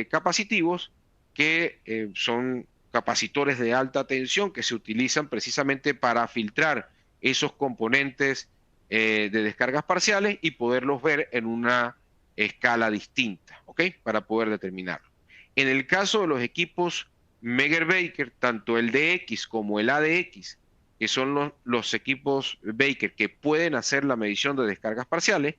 capacitivos, que son capacitores de alta tensión que se utilizan precisamente para filtrar esos componentes de descargas parciales y poderlos ver en una escala distinta, ¿ok? Para poder determinarlo. En el caso de los equipos Meger-Baker, tanto el DX como el ADX, que son los equipos Baker que pueden hacer la medición de descargas parciales,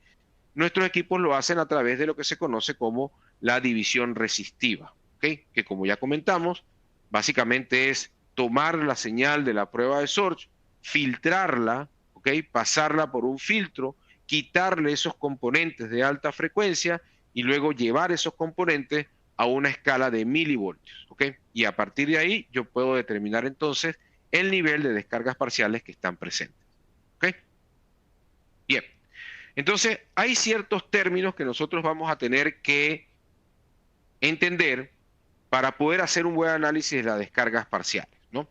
nuestros equipos lo hacen a través de lo que se conoce como la división resistiva, ¿okay? Que como ya comentamos, básicamente es tomar la señal de la prueba de Sorge, filtrarla, ¿okay? Pasarla por un filtro, quitarle esos componentes de alta frecuencia y luego llevar esos componentes a una escala de milivoltios, ¿okay? Y a partir de ahí yo puedo determinar entonces el nivel de descargas parciales que están presentes, ¿ok? Bien, entonces hay ciertos términos que nosotros vamos a tener que entender para poder hacer un buen análisis de las descargas parciales, ¿no?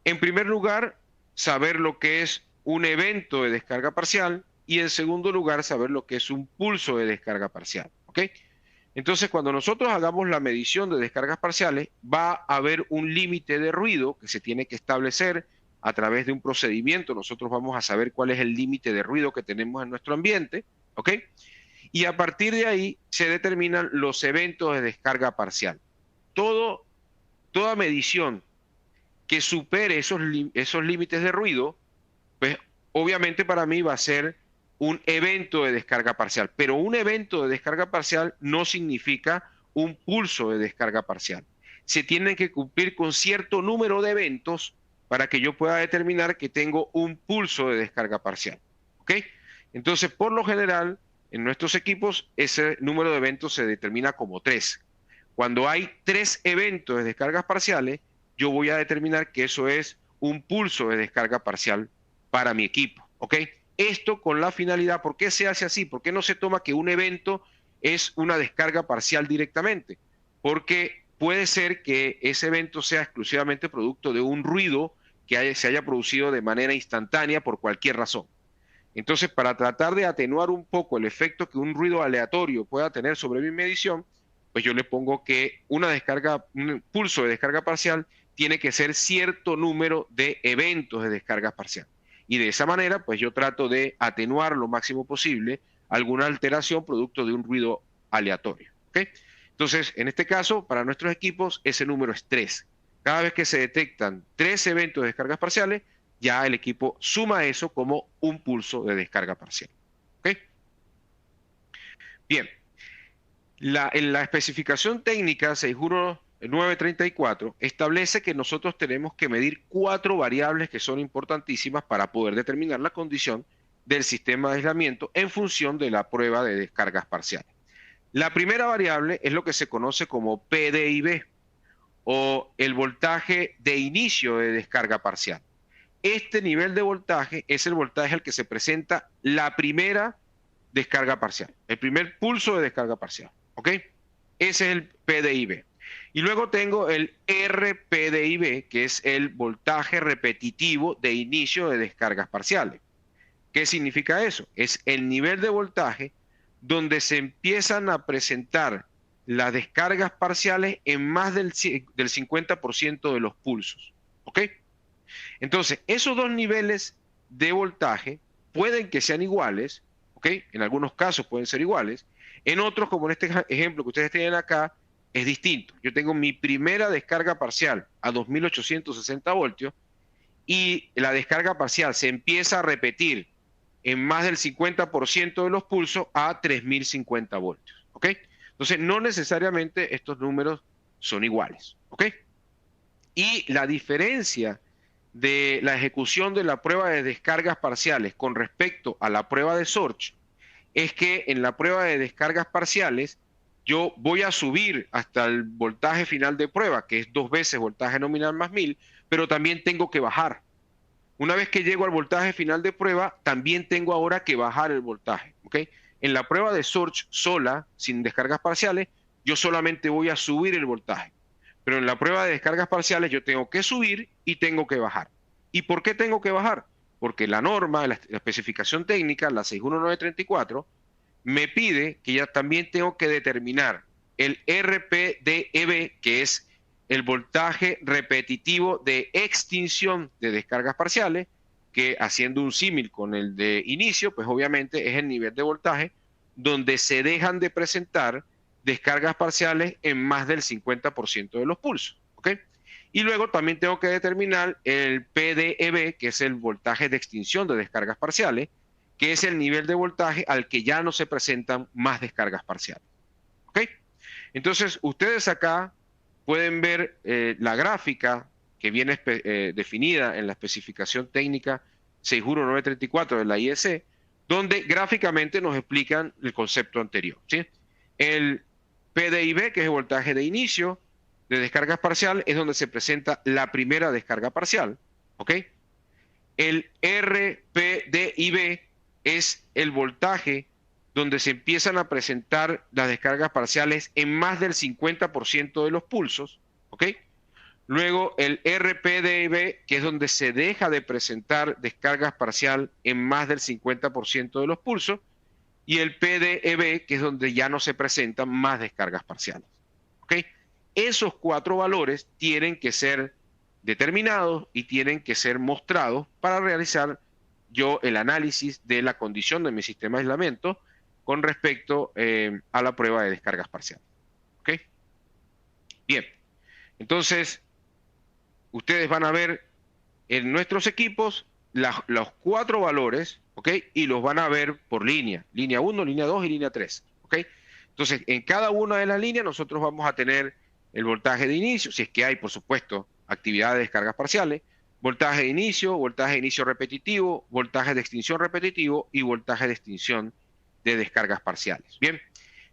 En primer lugar, saber lo que es un evento de descarga parcial y en segundo lugar, saber lo que es un pulso de descarga parcial, ¿ok? Entonces, cuando nosotros hagamos la medición de descargas parciales, va a haber un límite de ruido que se tiene que establecer a través de un procedimiento. Nosotros vamos a saber cuál es el límite de ruido que tenemos en nuestro ambiente, ¿ok? Y a partir de ahí se determinan los eventos de descarga parcial. Toda medición que supere esos límites de ruido, pues obviamente para mí va a ser un evento de descarga parcial, pero un evento de descarga parcial no significa un pulso de descarga parcial. Se tienen que cumplir con cierto número de eventos para que yo pueda determinar que tengo un pulso de descarga parcial, ¿ok? Entonces, por lo general, en nuestros equipos, ese número de eventos se determina como 3. Cuando hay 3 eventos de descargas parciales, yo voy a determinar que eso es un pulso de descarga parcial para mi equipo, ¿ok? Esto con la finalidad, ¿por qué se hace así? ¿Por qué no se toma que un evento es una descarga parcial directamente? Porque puede ser que ese evento sea exclusivamente producto de un ruido que se haya producido de manera instantánea por cualquier razón. Entonces, para tratar de atenuar un poco el efecto que un ruido aleatorio pueda tener sobre mi medición, pues yo le pongo que un pulso de descarga parcial tiene que ser cierto número de eventos de descarga parcial. Y de esa manera, pues yo trato de atenuar lo máximo posible alguna alteración producto de un ruido aleatorio, ¿ok? Entonces, en este caso, para nuestros equipos, ese número es 3. Cada vez que se detectan 3 eventos de descargas parciales, ya el equipo suma eso como un pulso de descarga parcial. ¿Ok? Bien, en la especificación técnica 61934 establece que nosotros tenemos que medir 4 variables que son importantísimas para poder determinar la condición del sistema de aislamiento en función de la prueba de descargas parciales. La primera variable es lo que se conoce como PDIB, o el voltaje de inicio de descarga parcial. Este nivel de voltaje es el voltaje al que se presenta la primera descarga parcial, el primer pulso de descarga parcial, ¿ok? Ese es el PDIB. Y luego tengo el RPDIB, que es el voltaje repetitivo de inicio de descargas parciales. ¿Qué significa eso? Es el nivel de voltaje donde se empiezan a presentar las descargas parciales en más del 50% de los pulsos, ¿ok? Entonces, esos dos niveles de voltaje pueden que sean iguales, ¿ok? En algunos casos pueden ser iguales, en otros, como en este ejemplo que ustedes tienen acá, es distinto. Yo tengo mi primera descarga parcial a 2860 voltios y la descarga parcial se empieza a repetir en más del 50% de los pulsos a 3050 voltios, ¿ok? Entonces, no necesariamente estos números son iguales, ¿ok? Y la diferencia de la ejecución de la prueba de descargas parciales con respecto a la prueba de Sorge es que en la prueba de descargas parciales yo voy a subir hasta el voltaje final de prueba, que es 2 veces voltaje nominal más 1000, pero también tengo que bajar. Una vez que llego al voltaje final de prueba, también tengo ahora que bajar el voltaje, ¿ok? En la prueba de Sorge sola, sin descargas parciales, yo solamente voy a subir el voltaje. Pero en la prueba de descargas parciales yo tengo que subir y tengo que bajar. ¿Y por qué tengo que bajar? Porque la norma, la especificación técnica, la 61934, me pide que ya también tengo que determinar el RPDEB, que es el voltaje repetitivo de extinción de descargas parciales, que haciendo un símil con el de inicio, pues obviamente es el nivel de voltaje donde se dejan de presentar descargas parciales en más del 50% de los pulsos, ¿ok? Y luego también tengo que determinar el PDEB, que es el voltaje de extinción de descargas parciales, que es el nivel de voltaje al que ya no se presentan más descargas parciales, ¿ok? Entonces, ustedes acá pueden ver la gráfica que viene definida en la especificación técnica 61934 de la IEC, donde gráficamente nos explican el concepto anterior, ¿sí? El PDIB, que es el voltaje de inicio de descargas parcial, es donde se presenta la primera descarga parcial, ¿ok? El RPDIB es el voltaje donde se empiezan a presentar las descargas parciales en más del 50% de los pulsos, ¿ok? Luego el RPDIB, que es donde se deja de presentar descargas parcial en más del 50% de los pulsos, y el PDEB, que es donde ya no se presentan más descargas parciales, ¿ok? Esos 4 valores tienen que ser determinados y tienen que ser mostrados para realizar yo el análisis de la condición de mi sistema de aislamiento con respecto a la prueba de descargas parciales. ¿Ok? Bien, entonces ustedes van a ver en nuestros equipos los 4 valores, ¿ok? Y los van a ver por línea 1, línea 2 y línea 3, ¿ok? Entonces, en cada una de las líneas nosotros vamos a tener el voltaje de inicio, si es que hay, por supuesto, actividad de descargas parciales, voltaje de inicio repetitivo, voltaje de extinción repetitivo y voltaje de extinción de descargas parciales. Bien,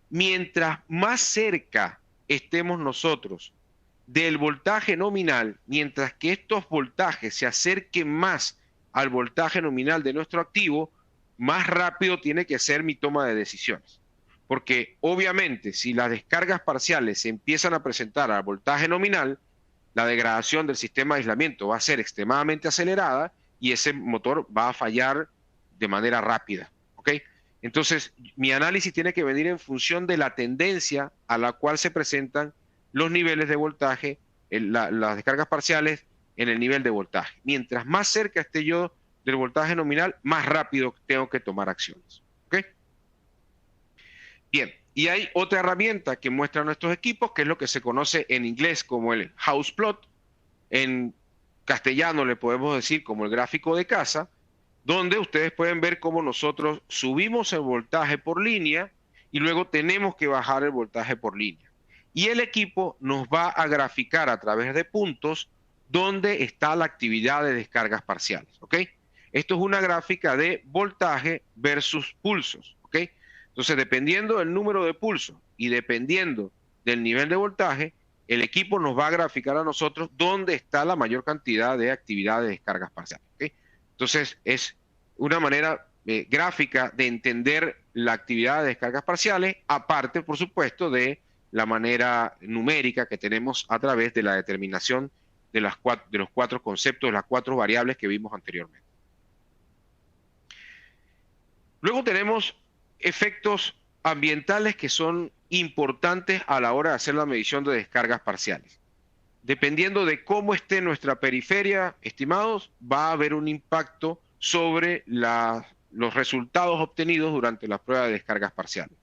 mientras más cerca estemos nosotros del voltaje nominal, mientras que estos voltajes se acerquen más al voltaje nominal de nuestro activo, más rápido tiene que ser mi toma de decisiones. Porque obviamente si las descargas parciales se empiezan a presentar al voltaje nominal, la degradación del sistema de aislamiento va a ser extremadamente acelerada y ese motor va a fallar de manera rápida, ¿ok? Entonces, mi análisis tiene que venir en función de la tendencia a la cual se presentan los niveles de voltaje, las descargas parciales en el nivel de voltaje. Mientras más cerca esté yo del voltaje nominal, más rápido tengo que tomar acciones, ¿ok? Bien, y hay otra herramienta que muestran nuestros equipos, que es lo que se conoce en inglés como el house plot. En castellano le podemos decir como el gráfico de casa, donde ustedes pueden ver cómo nosotros subimos el voltaje por línea y luego tenemos que bajar el voltaje por línea. Y el equipo nos va a graficar a través de puntos dónde está la actividad de descargas parciales, ¿ok? Esto es una gráfica de voltaje versus pulsos, ¿ok? Entonces, dependiendo del número de pulsos y dependiendo del nivel de voltaje, el equipo nos va a graficar a nosotros dónde está la mayor cantidad de actividad de descargas parciales, ¿ok? Entonces, es una manera gráfica de entender la actividad de descargas parciales, aparte, por supuesto, de la manera numérica que tenemos a través de la determinación de los 4 conceptos, de las 4 variables que vimos anteriormente. Luego tenemos efectos ambientales que son importantes a la hora de hacer la medición de descargas parciales. Dependiendo de cómo esté nuestra periferia, estimados, va a haber un impacto sobre los resultados obtenidos durante la prueba de descargas parciales.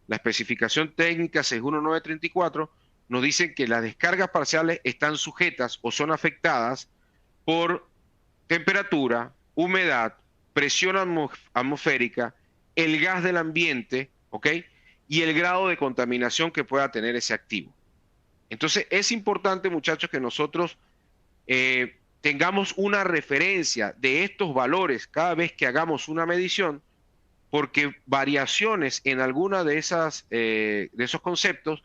La especificación técnica 61934 nos dice que las descargas parciales están sujetas o son afectadas por temperatura, humedad, presión atmosférica, el gas del ambiente, ¿ok? Y el grado de contaminación que pueda tener ese activo. Entonces es importante, muchachos, que nosotros tengamos una referencia de estos valores cada vez que hagamos una medición, porque variaciones en alguna de esos conceptos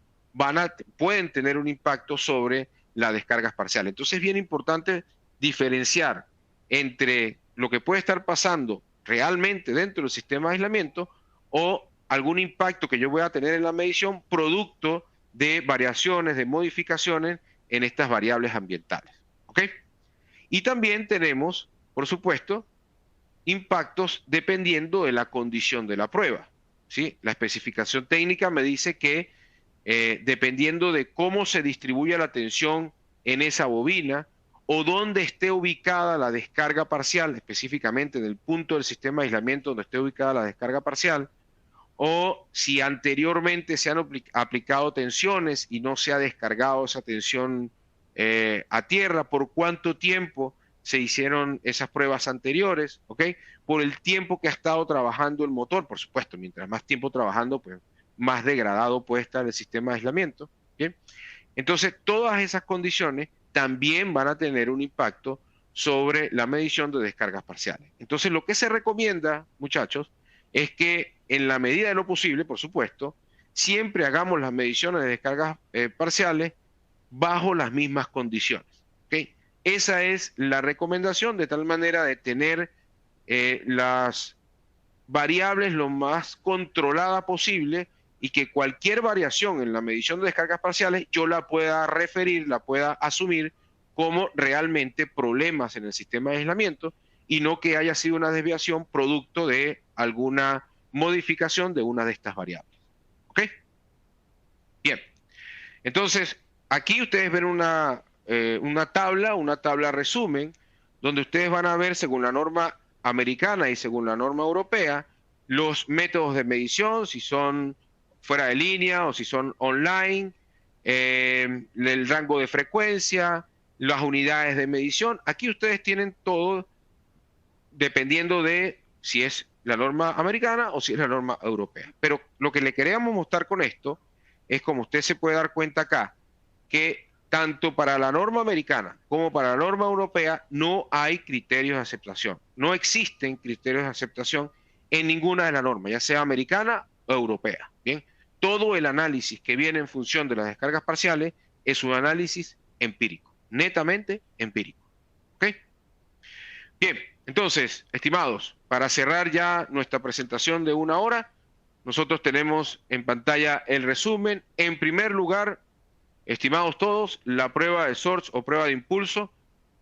pueden tener un impacto sobre las descargas parciales. Entonces es bien importante diferenciar entre lo que puede estar pasando realmente dentro del sistema de aislamiento o algún impacto que yo voy a tener en la medición producto de variaciones, de modificaciones en estas variables ambientales, ¿ok? Y también tenemos, por supuesto, impactos dependiendo de la condición de la prueba, ¿sí? La especificación técnica me dice que dependiendo de cómo se distribuye la tensión en esa bobina o dónde esté ubicada la descarga parcial, específicamente en el punto del sistema de aislamiento donde esté ubicada la descarga parcial, o si anteriormente se han aplicado tensiones y no se ha descargado esa tensión a tierra, por cuánto tiempo se hicieron esas pruebas anteriores, ¿ok? Por el tiempo que ha estado trabajando el motor, por supuesto, mientras más tiempo trabajando, pues más degradado puede estar el sistema de aislamiento, ¿bien? Entonces, todas esas condiciones también van a tener un impacto sobre la medición de descargas parciales. Entonces, lo que se recomienda, muchachos, es que en la medida de lo posible, por supuesto, siempre hagamos las mediciones de descargas parciales bajo las mismas condiciones, ¿ok? Esa es la recomendación, de tal manera de tener las variables lo más controlada posible y que cualquier variación en la medición de descargas parciales yo la pueda referir, la pueda asumir como realmente problemas en el sistema de aislamiento y no que haya sido una desviación producto de alguna modificación de una de estas variables. ¿Ok? Bien. Entonces, aquí ustedes ven una tabla resumen, donde ustedes van a ver, según la norma americana y según la norma europea, los métodos de medición, si son fuera de línea o si son online, el rango de frecuencia, las unidades de medición. Aquí ustedes tienen todo dependiendo de si es la norma americana o si es la norma europea. Pero lo que le queríamos mostrar con esto es, como usted se puede dar cuenta acá, que tanto para la norma americana como para la norma europea no hay criterios de aceptación. No existen criterios de aceptación en ninguna de las normas, ya sea americana o europea. Bien, todo el análisis que viene en función de las descargas parciales es un análisis empírico, netamente empírico. ¿Ok? Bien, entonces, estimados, para cerrar ya nuestra presentación de 1 hora, nosotros tenemos en pantalla el resumen. En primer lugar, estimados todos, la prueba de Sorge o prueba de impulso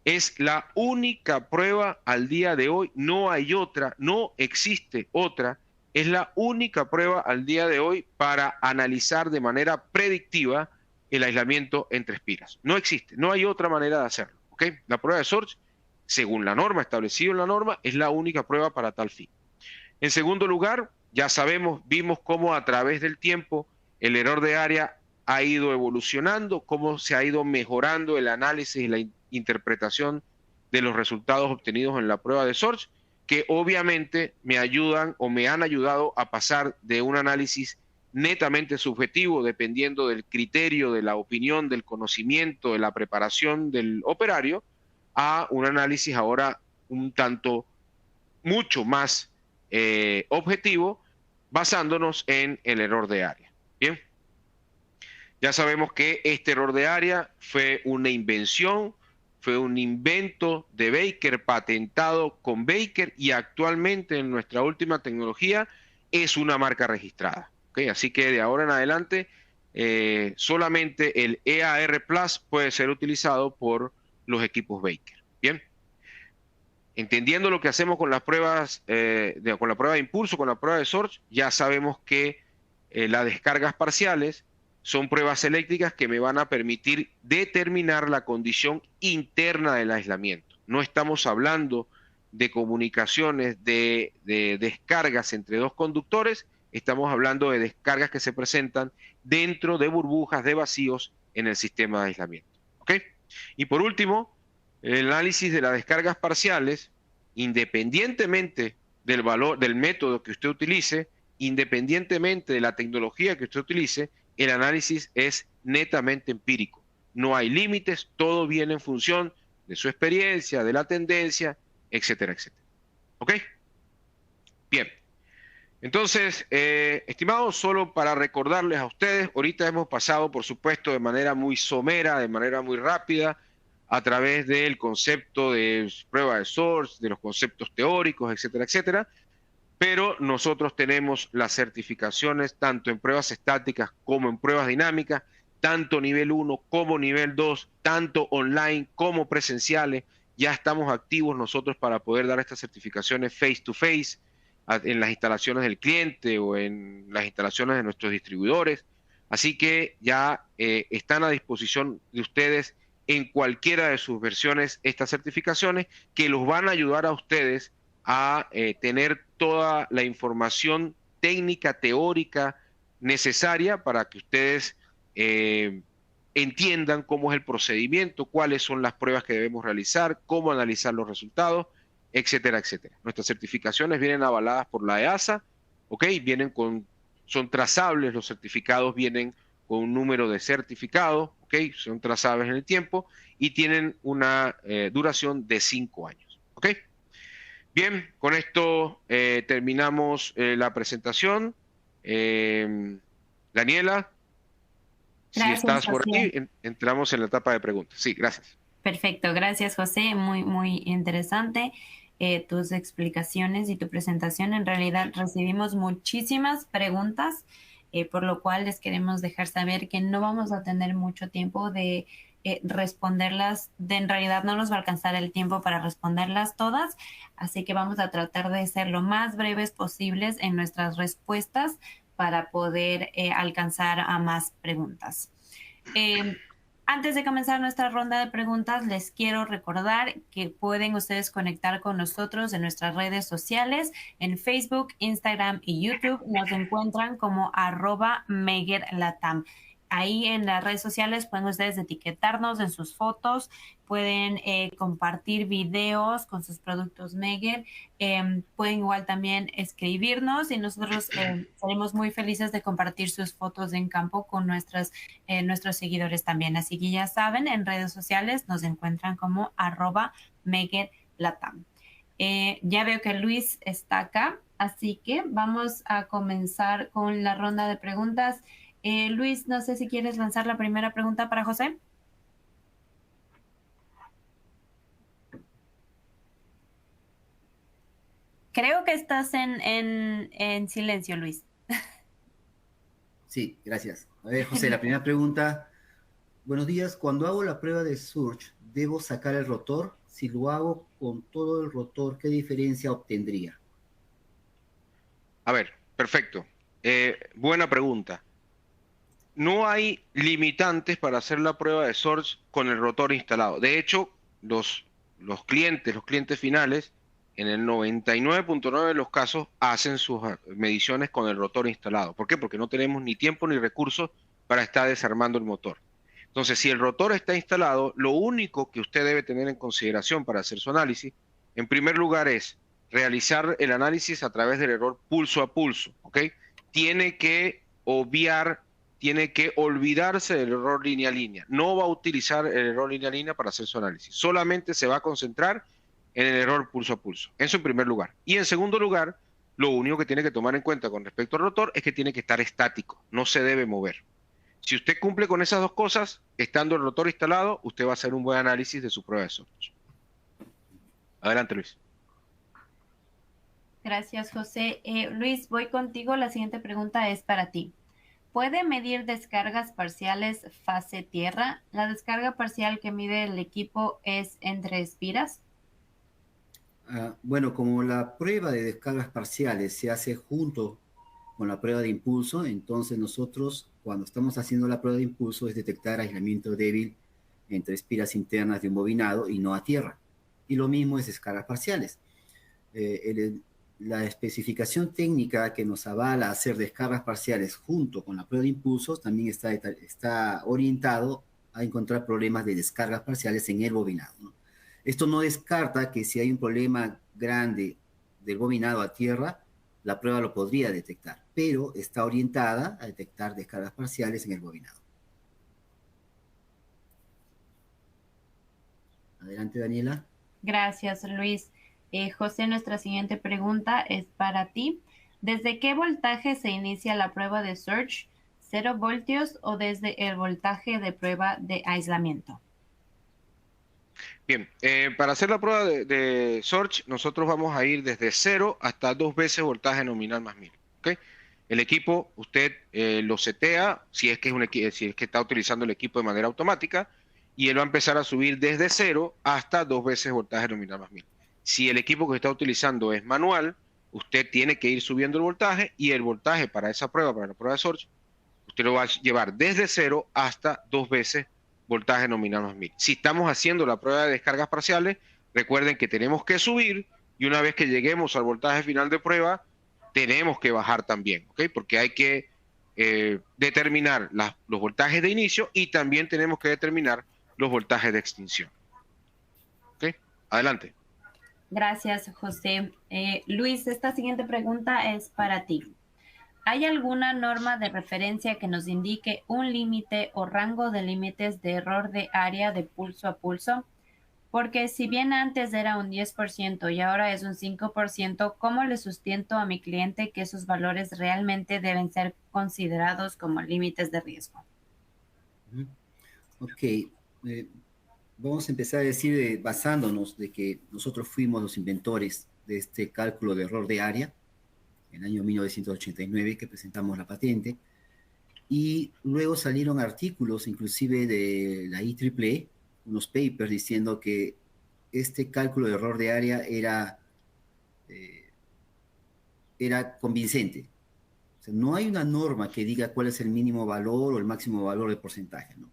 es la única prueba al día de hoy, no hay otra, no existe otra, es la única prueba al día de hoy para analizar de manera predictiva el aislamiento entre espiras. No existe, no hay otra manera de hacerlo, ¿ok? La prueba de Sorge, según la norma, establecido en la norma, es la única prueba para tal fin. En segundo lugar, ya sabemos, vimos cómo a través del tiempo el error de área ha ido evolucionando, cómo se ha ido mejorando el análisis y la interpretación de los resultados obtenidos en la prueba de Sorge, que obviamente me ayudan o me han ayudado a pasar de un análisis netamente subjetivo, dependiendo del criterio, de la opinión, del conocimiento, de la preparación del operario, a un análisis ahora un tanto mucho más objetivo, basándonos en el error de área. Bien, ya sabemos que este error de área fue una invención, fue un invento de Baker, patentado con Baker, y actualmente en nuestra última tecnología es una marca registrada. ¿Okay? Así que de ahora en adelante solamente el EAR Plus puede ser utilizado por los equipos Baker. Bien, entendiendo lo que hacemos con las pruebas, con la prueba de impulso, con la prueba de Sorge, ya sabemos que las descargas parciales son pruebas eléctricas que me van a permitir determinar la condición interna del aislamiento. No estamos hablando de comunicaciones, de descargas entre dos conductores, estamos hablando de descargas que se presentan dentro de burbujas, de vacíos en el sistema de aislamiento. ¿Ok? Y por último, el análisis de las descargas parciales, independientemente del valor, del método que usted utilice, independientemente de la tecnología que usted utilice, el análisis es netamente empírico. No hay límites, todo viene en función de su experiencia, de la tendencia, etcétera, etcétera. ¿Ok? Bien. Entonces, estimados, solo para recordarles a ustedes, ahorita hemos pasado, por supuesto, de manera muy somera, de manera muy rápida, a través del concepto de prueba de Sorge, de los conceptos teóricos, etcétera, etcétera. Pero nosotros tenemos las certificaciones tanto en pruebas estáticas como en pruebas dinámicas, tanto nivel 1 como nivel 2, tanto online como presenciales. Ya estamos activos nosotros para poder dar estas certificaciones face to face en las instalaciones del cliente o en las instalaciones de nuestros distribuidores. Así que ya están a disposición de ustedes en cualquiera de sus versiones estas certificaciones que los van a ayudar a ustedes a tener toda la información técnica, teórica necesaria para que ustedes entiendan cómo es el procedimiento, cuáles son las pruebas que debemos realizar, cómo analizar los resultados, etcétera, etcétera. Nuestras certificaciones vienen avaladas por la EASA, ¿ok? Son trazables, los certificados vienen con un número de certificado, ¿ok? Son trazables en el tiempo y tienen una duración de 5 años, ¿ok? Bien, con esto terminamos la presentación. Daniela, si estás por aquí, entramos en la etapa de preguntas. Sí, gracias. Perfecto, gracias José, muy interesante tus explicaciones y tu presentación. En realidad recibimos muchísimas preguntas, por lo cual les queremos dejar saber que no vamos a tener mucho tiempo de responderlas. En realidad no nos va a alcanzar el tiempo para responderlas todas, así que vamos a tratar de ser lo más breves posibles en nuestras respuestas para poder alcanzar a más preguntas. Antes de comenzar nuestra ronda de preguntas, les quiero recordar que pueden ustedes conectar con nosotros en nuestras redes sociales, en Facebook, Instagram y YouTube. Nos encuentran como @MegerLatam. Ahí en las redes sociales pueden ustedes etiquetarnos en sus fotos, pueden compartir videos con sus productos Meger, pueden igual también escribirnos y nosotros seremos muy felices de compartir sus fotos en campo con nuestros seguidores también. Así que ya saben, en redes sociales nos encuentran como @MegerLatam. Ya veo que Luis está acá, así que vamos a comenzar con la ronda de preguntas. Luis, no sé si quieres lanzar la primera pregunta para José. Creo que estás en silencio, Luis. Sí, gracias. A ver, José, la primera pregunta. Buenos días. Cuando hago la prueba de Sorge, ¿debo sacar el rotor? Si lo hago con todo el rotor, ¿qué diferencia obtendría? A ver, perfecto. Buena pregunta. No hay limitantes para hacer la prueba de Sorge con el rotor instalado. De hecho, los clientes finales, en el 99.9 de los casos, hacen sus mediciones con el rotor instalado. ¿Por qué? Porque no tenemos ni tiempo ni recursos para estar desarmando el motor. Entonces, si el rotor está instalado, lo único que usted debe tener en consideración para hacer su análisis, en primer lugar, es realizar el análisis a través del error pulso a pulso, ¿ok? Tiene que obviar, tiene que olvidarse del error línea a línea. No va a utilizar el error línea a línea para hacer su análisis. Solamente se va a concentrar en el error pulso a pulso. Eso en primer lugar. Y en segundo lugar, lo único que tiene que tomar en cuenta con respecto al rotor es que tiene que estar estático, no se debe mover. Si usted cumple con esas dos cosas, estando el rotor instalado, usted va a hacer un buen análisis de su prueba de Sorge. Adelante, Luis. Gracias, José. Luis, voy contigo. La siguiente pregunta es para ti. ¿Puede medir descargas parciales fase tierra? La descarga parcial que mide el equipo es entre espiras. Bueno, como la prueba de descargas parciales se hace junto con la prueba de impulso, entonces nosotros cuando estamos haciendo la prueba de impulso es detectar aislamiento débil entre espiras internas de un bobinado y no a tierra. Y lo mismo es descargas parciales. La especificación técnica que nos avala a hacer descargas parciales junto con la prueba de impulsos también está orientado a encontrar problemas de descargas parciales en el bobinado, ¿no? Esto no descarta que si hay un problema grande del bobinado a tierra, la prueba lo podría detectar, pero está orientada a detectar descargas parciales en el bobinado. Adelante, Daniela. Gracias, Luis. José, nuestra siguiente pregunta es para ti. ¿Desde qué voltaje se inicia la prueba de Surge? ¿0 voltios o desde el voltaje de prueba de aislamiento? Bien, para hacer la prueba de Surge, nosotros vamos a ir desde 0 hasta 2 veces voltaje nominal más 1000. ¿Okay? El equipo, usted lo setea, si es que está utilizando el equipo de manera automática, y él va a empezar a subir desde 0 hasta 2 veces voltaje nominal más 1000. Si el equipo que está utilizando es manual, usted tiene que ir subiendo el voltaje, y el voltaje para esa prueba, para la prueba de Surge, usted lo va a llevar desde 0 hasta 2 veces voltaje nominal más 1000. Si estamos haciendo la prueba de descargas parciales, recuerden que tenemos que subir, y una vez que lleguemos al voltaje final de prueba, tenemos que bajar también, ¿ok? Porque hay que determinar los voltajes de inicio, y también tenemos que determinar los voltajes de extinción. ¿Ok? Adelante. Gracias, José. Luis, esta siguiente pregunta es para ti. ¿Hay alguna norma de referencia que nos indique un límite o rango de límites de error de área de pulso a pulso? Porque si bien antes era un 10% y ahora es un 5%, ¿cómo le sustento a mi cliente que esos valores realmente deben ser considerados como límites de riesgo? Ok, vamos a empezar a decir, basándonos de que nosotros fuimos los inventores de este cálculo de error de área, en el año 1989 que presentamos la patente, y luego salieron artículos inclusive de la IEEE, unos papers diciendo que este cálculo de error de área era convincente. O sea, no hay una norma que diga cuál es el mínimo valor o el máximo valor de porcentaje, ¿no?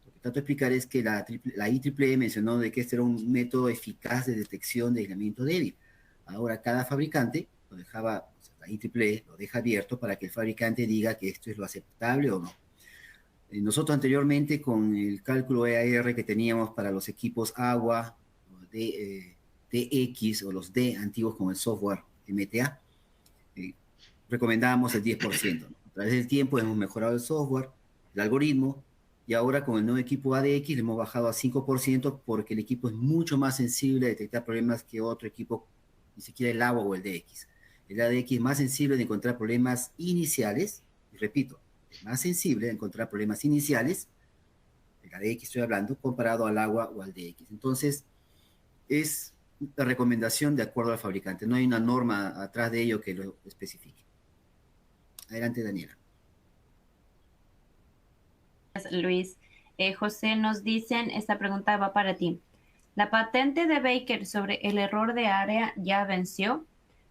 Lo que trato de explicar es que la IEEE mencionó de que este era un método eficaz de detección de aislamiento débil. Ahora cada fabricante lo dejaba, o sea, la IEEE lo deja abierto para que el fabricante diga que esto es lo aceptable o no. Nosotros anteriormente con el cálculo EAR que teníamos para los equipos agua, DX o los D antiguos con el software MTA, recomendábamos el 10%, ¿no? A través del tiempo hemos mejorado el software, el algoritmo, y ahora con el nuevo equipo ADX le hemos bajado a 5% porque el equipo es mucho más sensible a detectar problemas que otro equipo, ni siquiera el agua o el DX. El ADX es más sensible de encontrar problemas iniciales, y repito, es más sensible de encontrar problemas iniciales, el ADX estoy hablando, comparado al agua o al DX. Entonces, es la recomendación de acuerdo al fabricante. No hay una norma atrás de ello que lo especifique. Adelante, Daniela. Gracias, Luis. José, nos dicen, esta pregunta va para ti. ¿La patente de Baker sobre el error de área ya venció?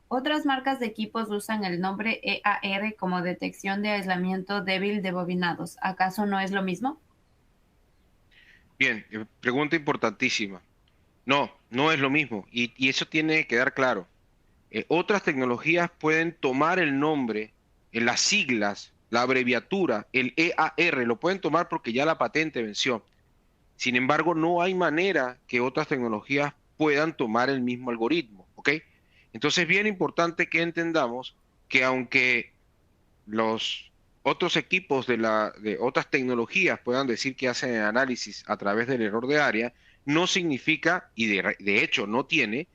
Otras marcas de equipos usan el nombre EAR como detección de aislamiento débil de bobinados. ¿Acaso no es lo mismo? Bien, pregunta importantísima. No, no es lo mismo, y eso tiene que quedar claro. Otras tecnologías pueden tomar el nombre, las siglas la abreviatura, el EAR, lo pueden tomar porque ya la patente venció. Sin embargo, no hay manera que otras tecnologías puedan tomar el mismo algoritmo, ¿ok? Entonces es bien importante que entendamos que aunque los otros equipos de otras tecnologías puedan decir que hacen el análisis a través del error de área, no significa, y de hecho no tiene,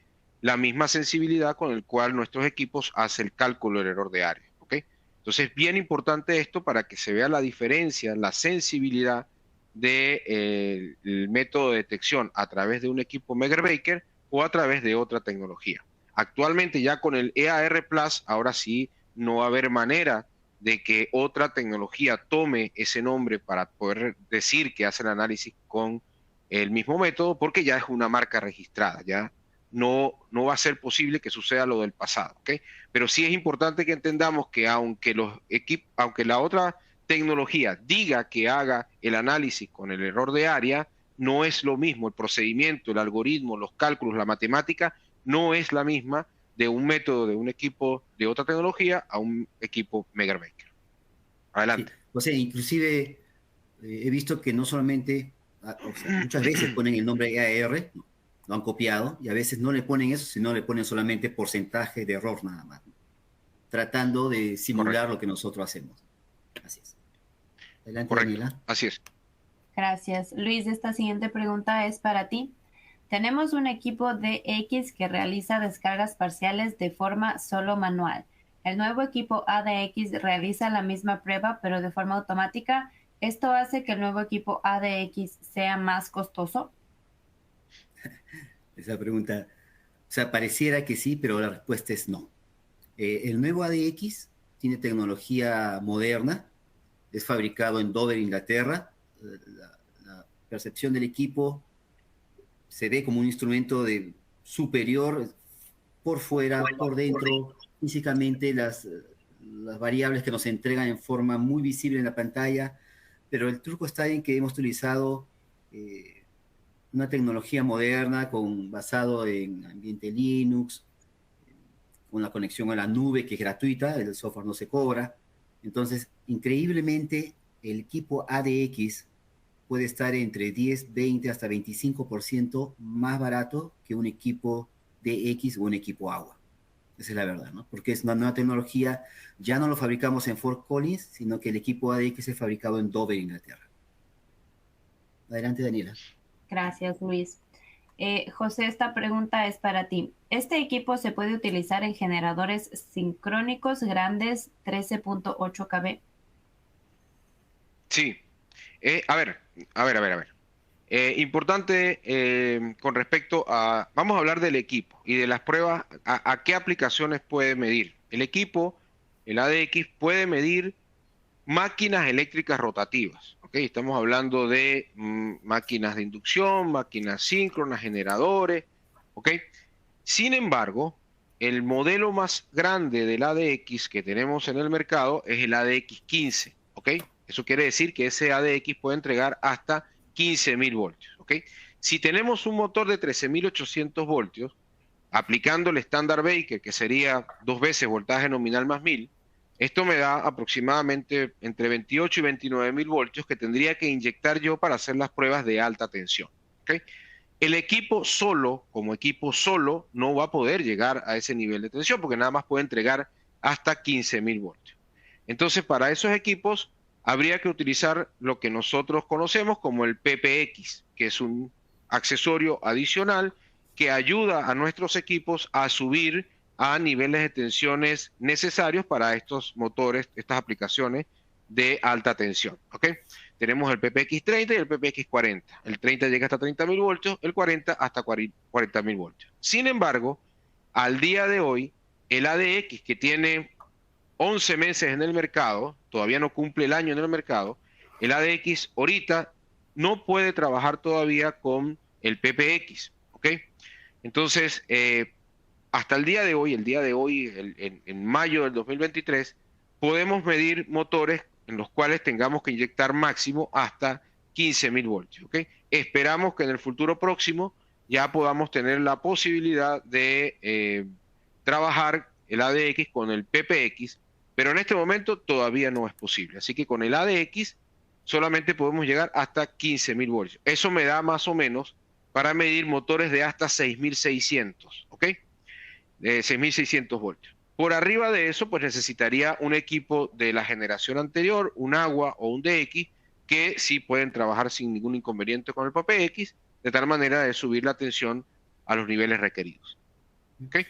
la misma sensibilidad con el cual nuestros equipos hacen el cálculo del error de área, ¿ok? Entonces es bien importante esto para que se vea la diferencia, la sensibilidad del método de detección a través de un equipo Megabaker o a través de otra tecnología. Actualmente ya con el EAR Plus, ahora sí no va a haber manera de que otra tecnología tome ese nombre para poder decir que hace el análisis con el mismo método, porque ya es una marca registrada, ya no va a ser posible que suceda lo del pasado, ¿ok? Pero sí es importante que entendamos que aunque aunque la otra tecnología diga que haga el análisis con el error de área, no es lo mismo el procedimiento, el algoritmo, los cálculos, la matemática, no es la misma de un método de un equipo de otra tecnología a un equipo Megabaker. Adelante. Sí. O sea, inclusive he visto que no solamente, o sea, muchas veces ponen el nombre EAR, ¿no? Lo han copiado, y a veces no le ponen eso, sino le ponen solamente porcentaje de error nada más, ¿no? Tratando de simular Correcto. lo que nosotros hacemos. Así es. Adelante, Correcto, Daniela. así es. Gracias. Luis, esta siguiente pregunta es para ti. Tenemos un equipo DX que realiza descargas parciales de forma solo manual. El nuevo equipo ADX realiza la misma prueba, pero de forma automática. ¿Esto hace que el nuevo equipo ADX sea más costoso? Esa pregunta, o sea, pareciera que sí, pero la respuesta es no. El nuevo ADX tiene tecnología moderna, es fabricado en Dover, Inglaterra. La percepción del equipo se ve como un instrumento superior por fuera, por dentro, físicamente las variables que nos entregan en forma muy visible en la pantalla, pero el truco está en que hemos utilizado una tecnología moderna basado en ambiente Linux, con la conexión a la nube que es gratuita, el software no se cobra. Entonces, increíblemente, el equipo ADX puede estar entre 10, 20 hasta 25% más barato que un equipo DX o un equipo agua. Esa es la verdad, ¿no? Porque es una nueva tecnología, ya no lo fabricamos en Fort Collins, sino que el equipo ADX es fabricado en Dover, Inglaterra. Adelante, Daniela. Gracias, Luis. José, esta pregunta es para ti. ¿Este equipo se puede utilizar en generadores sincrónicos grandes 13.8 kb? Sí. A ver. Importante con respecto a, vamos a hablar del equipo y de las pruebas, a qué aplicaciones puede medir. El equipo, el ADX, puede medir máquinas eléctricas rotativas, ¿ok? Estamos hablando de máquinas de inducción, máquinas síncronas, generadores, ¿ok? Sin embargo, el modelo más grande del ADX que tenemos en el mercado es el ADX 15, ¿ok? Eso quiere decir que ese ADX puede entregar hasta 15.000 voltios, ¿ok? Si tenemos un motor de 13.800 voltios, aplicando el estándar Baker, que sería 2 veces voltaje nominal más 1000, esto me da aproximadamente entre 28 y 29.000 voltios que tendría que inyectar yo para hacer las pruebas de alta tensión, ¿ok? El equipo solo, como equipo solo, no va a poder llegar a ese nivel de tensión porque nada más puede entregar hasta 15.000 voltios. Entonces, para esos equipos habría que utilizar lo que nosotros conocemos como el PPX, que es un accesorio adicional que ayuda a nuestros equipos a subir a niveles de tensiones necesarios para estos motores, estas aplicaciones de alta tensión, ¿ok? Tenemos el PPX 30 y el PPX 40. El 30 llega hasta 30.000 voltios, el 40 hasta 40.000 voltios. Sin embargo, al día de hoy, el ADX, que tiene 11 meses en el mercado, todavía no cumple el año en el mercado, el ADX ahorita no puede trabajar todavía con el PPX, ¿ok? Entonces, hasta el día de hoy, en mayo del 2023, podemos medir motores en los cuales tengamos que inyectar máximo hasta 15.000 voltios, ¿ok? Esperamos que en el futuro próximo ya podamos tener la posibilidad de trabajar el ADX con el PPX, pero en este momento todavía no es posible. Así que con el ADX solamente podemos llegar hasta 15.000 voltios. Eso me da más o menos para medir motores de hasta 6.600, ¿ok? 6.600 voltios. Por arriba de eso, pues necesitaría un equipo de la generación anterior, un agua o un DX, que sí pueden trabajar sin ningún inconveniente con el PPX, de tal manera de subir la tensión a los niveles requeridos. ¿Ok?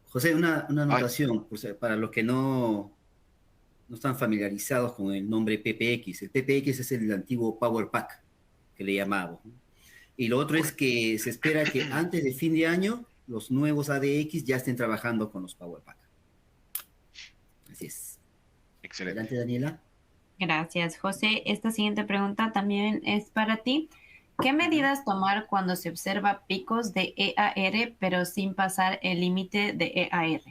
José, una anotación, pues, para los que no están familiarizados con el nombre PPX. El PPX es el antiguo Power Pack, que le llamamos, ¿no? Y lo otro es que se espera que antes de fin de año los nuevos ADX ya estén trabajando con los Power Pack. Así es. Excelente. Adelante, Daniela. Gracias, José. Esta siguiente pregunta también es para ti. ¿Qué medidas tomar cuando se observa picos de EAR pero sin pasar el límite de EAR?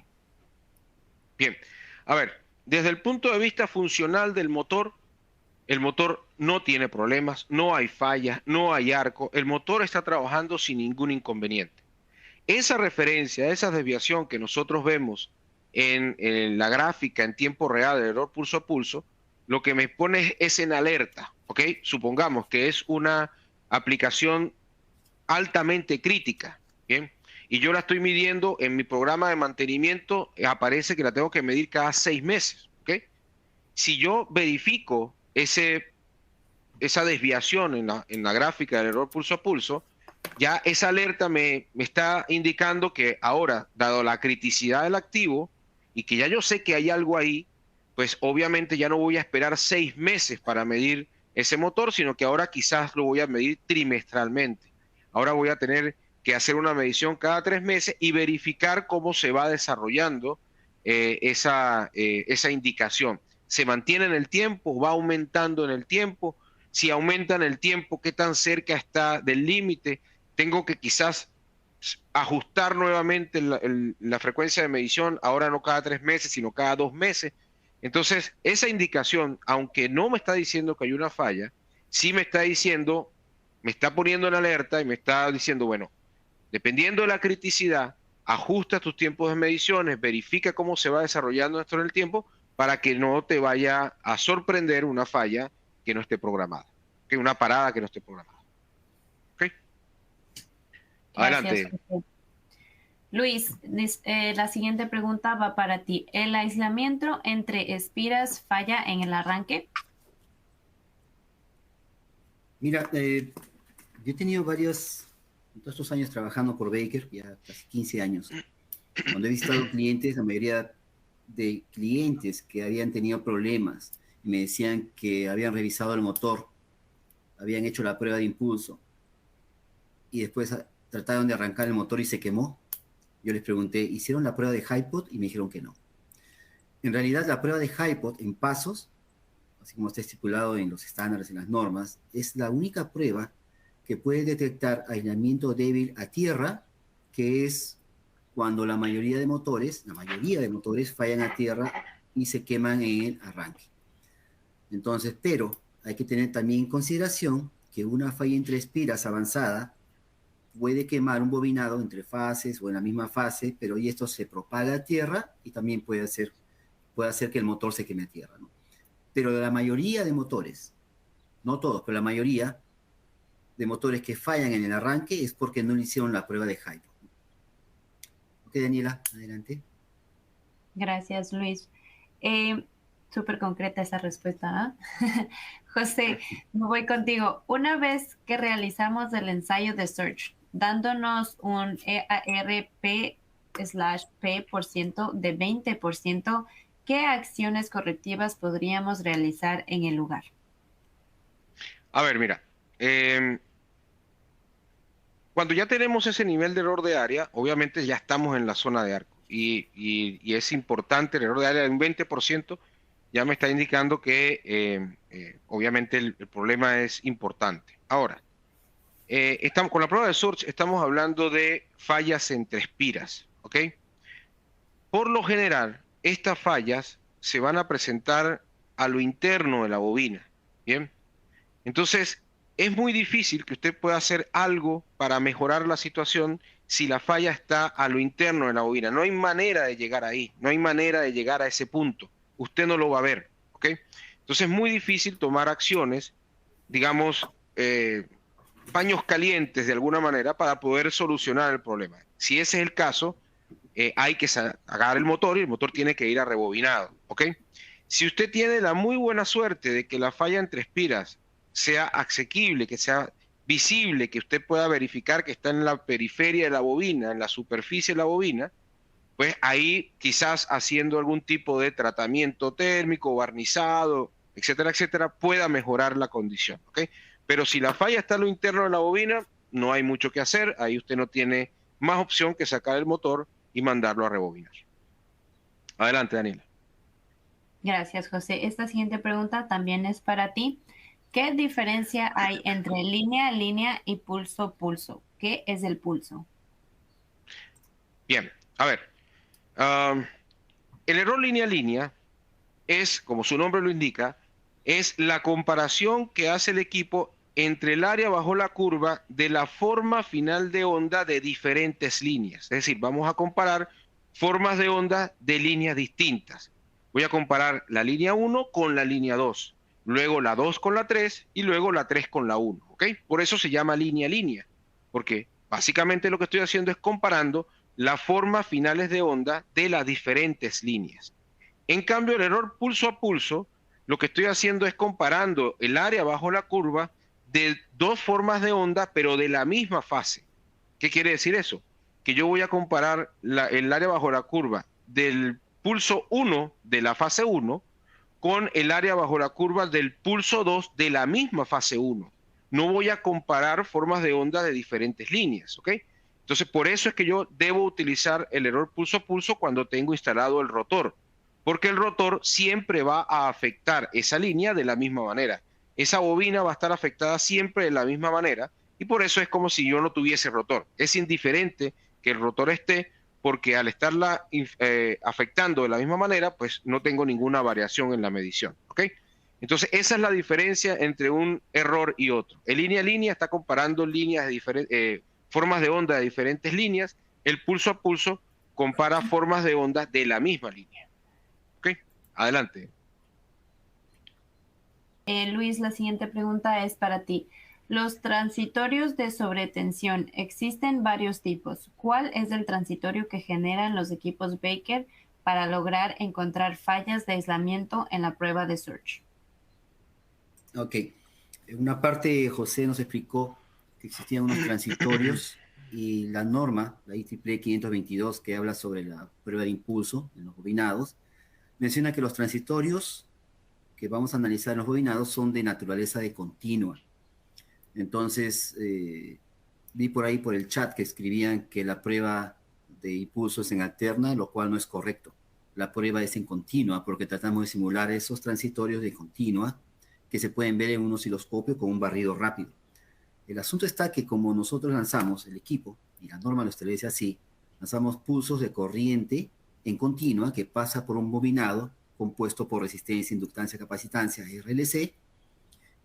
Bien, a ver, desde el punto de vista funcional del motor, el motor no tiene problemas, no hay fallas, no hay arco, el motor está trabajando sin ningún inconveniente. Esa referencia, esa desviación que nosotros vemos en la gráfica en tiempo real del error pulso a pulso, lo que me pone es en alerta, ¿ok? Supongamos que es una aplicación altamente crítica, ¿bien? Y yo la estoy midiendo en mi programa de mantenimiento, aparece que la tengo que medir cada 6 meses, ¿ok? Si yo verifico esa desviación en la gráfica del error pulso a pulso, ya esa alerta me está indicando que ahora, dado la criticidad del activo y que ya yo sé que hay algo ahí, pues obviamente ya no voy a esperar 6 meses para medir ese motor, sino que ahora quizás lo voy a medir trimestralmente. Ahora voy a tener que hacer una medición cada 3 meses y verificar cómo se va desarrollando esa indicación. ¿Se mantiene en el tiempo? ¿Va aumentando en el tiempo? Si aumenta en el tiempo, ¿qué tan cerca está del límite? Tengo que quizás ajustar nuevamente la frecuencia de medición, ahora no cada 3 meses, sino cada 2 meses. Entonces, esa indicación, aunque no me está diciendo que hay una falla, sí me está diciendo, me está poniendo en alerta y me está diciendo, bueno, dependiendo de la criticidad, ajusta tus tiempos de mediciones, verifica cómo se va desarrollando esto en el tiempo para que no te vaya a sorprender una falla que no esté programada, que una parada que no esté programada. ¿Ok? Gracias, Adelante. José. Luis, la siguiente pregunta va para ti. ¿El aislamiento entre espiras falla en el arranque? Mira, yo he tenido todos estos años trabajando por Baker, ya casi 15 años, cuando he visitado clientes, la mayoría de clientes que habían tenido problemas y me decían que habían revisado el motor, habían hecho la prueba de impulso y después trataron de arrancar el motor y se quemó. Yo les pregunté, ¿hicieron la prueba de HiPod? Y me dijeron que no. En realidad, la prueba de HiPod en pasos, así como está estipulado en los estándares, en las normas, es la única prueba que puede detectar aislamiento débil a tierra, que es cuando la mayoría de motores fallan a tierra y se queman en el arranque. Entonces, pero hay que tener también en consideración que una falla entre espiras avanzada puede quemar un bobinado entre fases o en la misma fase, pero y esto se propaga a tierra y también puede hacer que el motor se queme a tierra, ¿no? Pero la mayoría de motores, no todos, pero la mayoría de motores que fallan en el arranque es porque no le hicieron la prueba de HiPod. Ok, Daniela, adelante. Gracias, Luis. Súper concreta esa respuesta, ¿eh? José, me voy contigo. Una vez que realizamos el ensayo de Search, dándonos un EARP/P% de 20%, ¿qué acciones correctivas podríamos realizar en el lugar? A ver, mira, cuando ya tenemos ese nivel de error de área, obviamente ya estamos en la zona de arco y es importante el error de área de un 20%, ya me está indicando que obviamente el problema es importante. Ahora, con la prueba de Search estamos hablando de fallas entre espiras, ¿ok? Por lo general, estas fallas se van a presentar a lo interno de la bobina, ¿bien? Entonces, es muy difícil que usted pueda hacer algo para mejorar la situación si la falla está a lo interno de la bobina. No hay manera de llegar ahí, no hay manera de llegar a ese punto. usted no lo va a ver, ¿ok? Entonces es muy difícil tomar acciones, digamos, paños calientes de alguna manera para poder solucionar el problema. Si ese es el caso, hay que agarrar el motor y el motor tiene que ir a rebobinado, ¿ok? Si usted tiene la muy buena suerte de que la falla entre espiras sea asequible, que sea visible, que usted pueda verificar que está en la periferia de la bobina, en la superficie de la bobina, pues ahí quizás haciendo algún tipo de tratamiento térmico, barnizado, etcétera, etcétera, pueda mejorar la condición, ¿ok? Pero si la falla está en lo interno de la bobina, no hay mucho que hacer, ahí usted no tiene más opción que sacar el motor y mandarlo a rebobinar. Adelante, Daniela. Gracias, José. Esta siguiente pregunta también es para ti. ¿Qué diferencia hay entre línea, línea y pulso, pulso? ¿Qué es el pulso? Bien, a ver. El error línea, línea es, como su nombre lo indica, es la comparación que hace el equipo entre el área bajo la curva de la forma final de onda de diferentes líneas. Es decir, vamos a comparar formas de onda de líneas distintas. Voy a comparar la línea 1 con la línea 2, luego la 2 con la 3 y luego la 3 con la 1. ¿Ok? Por eso se llama línea, línea, porque básicamente lo que estoy haciendo es comparando las formas finales de onda de las diferentes líneas. En cambio, el error pulso a pulso, lo que estoy haciendo es comparando el área bajo la curva de dos formas de onda, pero de la misma fase. ¿Qué quiere decir eso? Que yo voy a comparar el área bajo la curva del pulso 1 de la fase 1 con el área bajo la curva del pulso 2 de la misma fase 1. No voy a comparar formas de onda de diferentes líneas, ¿ok? Entonces, por eso es que yo debo utilizar el error pulso a pulso cuando tengo instalado el rotor, porque el rotor siempre va a afectar esa línea de la misma manera. Esa bobina va a estar afectada siempre de la misma manera y por eso es como si yo no tuviese rotor. Es indiferente que el rotor esté, porque al estarla afectando de la misma manera, pues no tengo ninguna variación en la medición, ¿ok? Entonces, esa es la diferencia entre un error y otro. El línea a línea está comparando líneas de formas de onda de diferentes líneas. El pulso a pulso compara formas de onda de la misma línea. ¿Ok? Adelante. Luis, la siguiente pregunta es para ti. Los transitorios de sobretensión, existen varios tipos. ¿Cuál es el transitorio que generan los equipos Baker para lograr encontrar fallas de aislamiento en la prueba de Surge? Ok. En una parte, José nos explicó que existían unos transitorios y la norma, la IEEE 522, que habla sobre la prueba de impulso en los bobinados, menciona que los transitorios que vamos a analizar en los bobinados son de naturaleza de continua. Entonces, vi por ahí por el chat que escribían que la prueba de impulso es en alterna, lo cual no es correcto. La prueba es en continua porque tratamos de simular esos transitorios de continua que se pueden ver en un osciloscopio con un barrido rápido. El asunto está que como nosotros lanzamos el equipo, y la norma lo establece así, lanzamos pulsos de corriente en continua que pasa por un bobinado compuesto por resistencia, inductancia, capacitancia, RLC,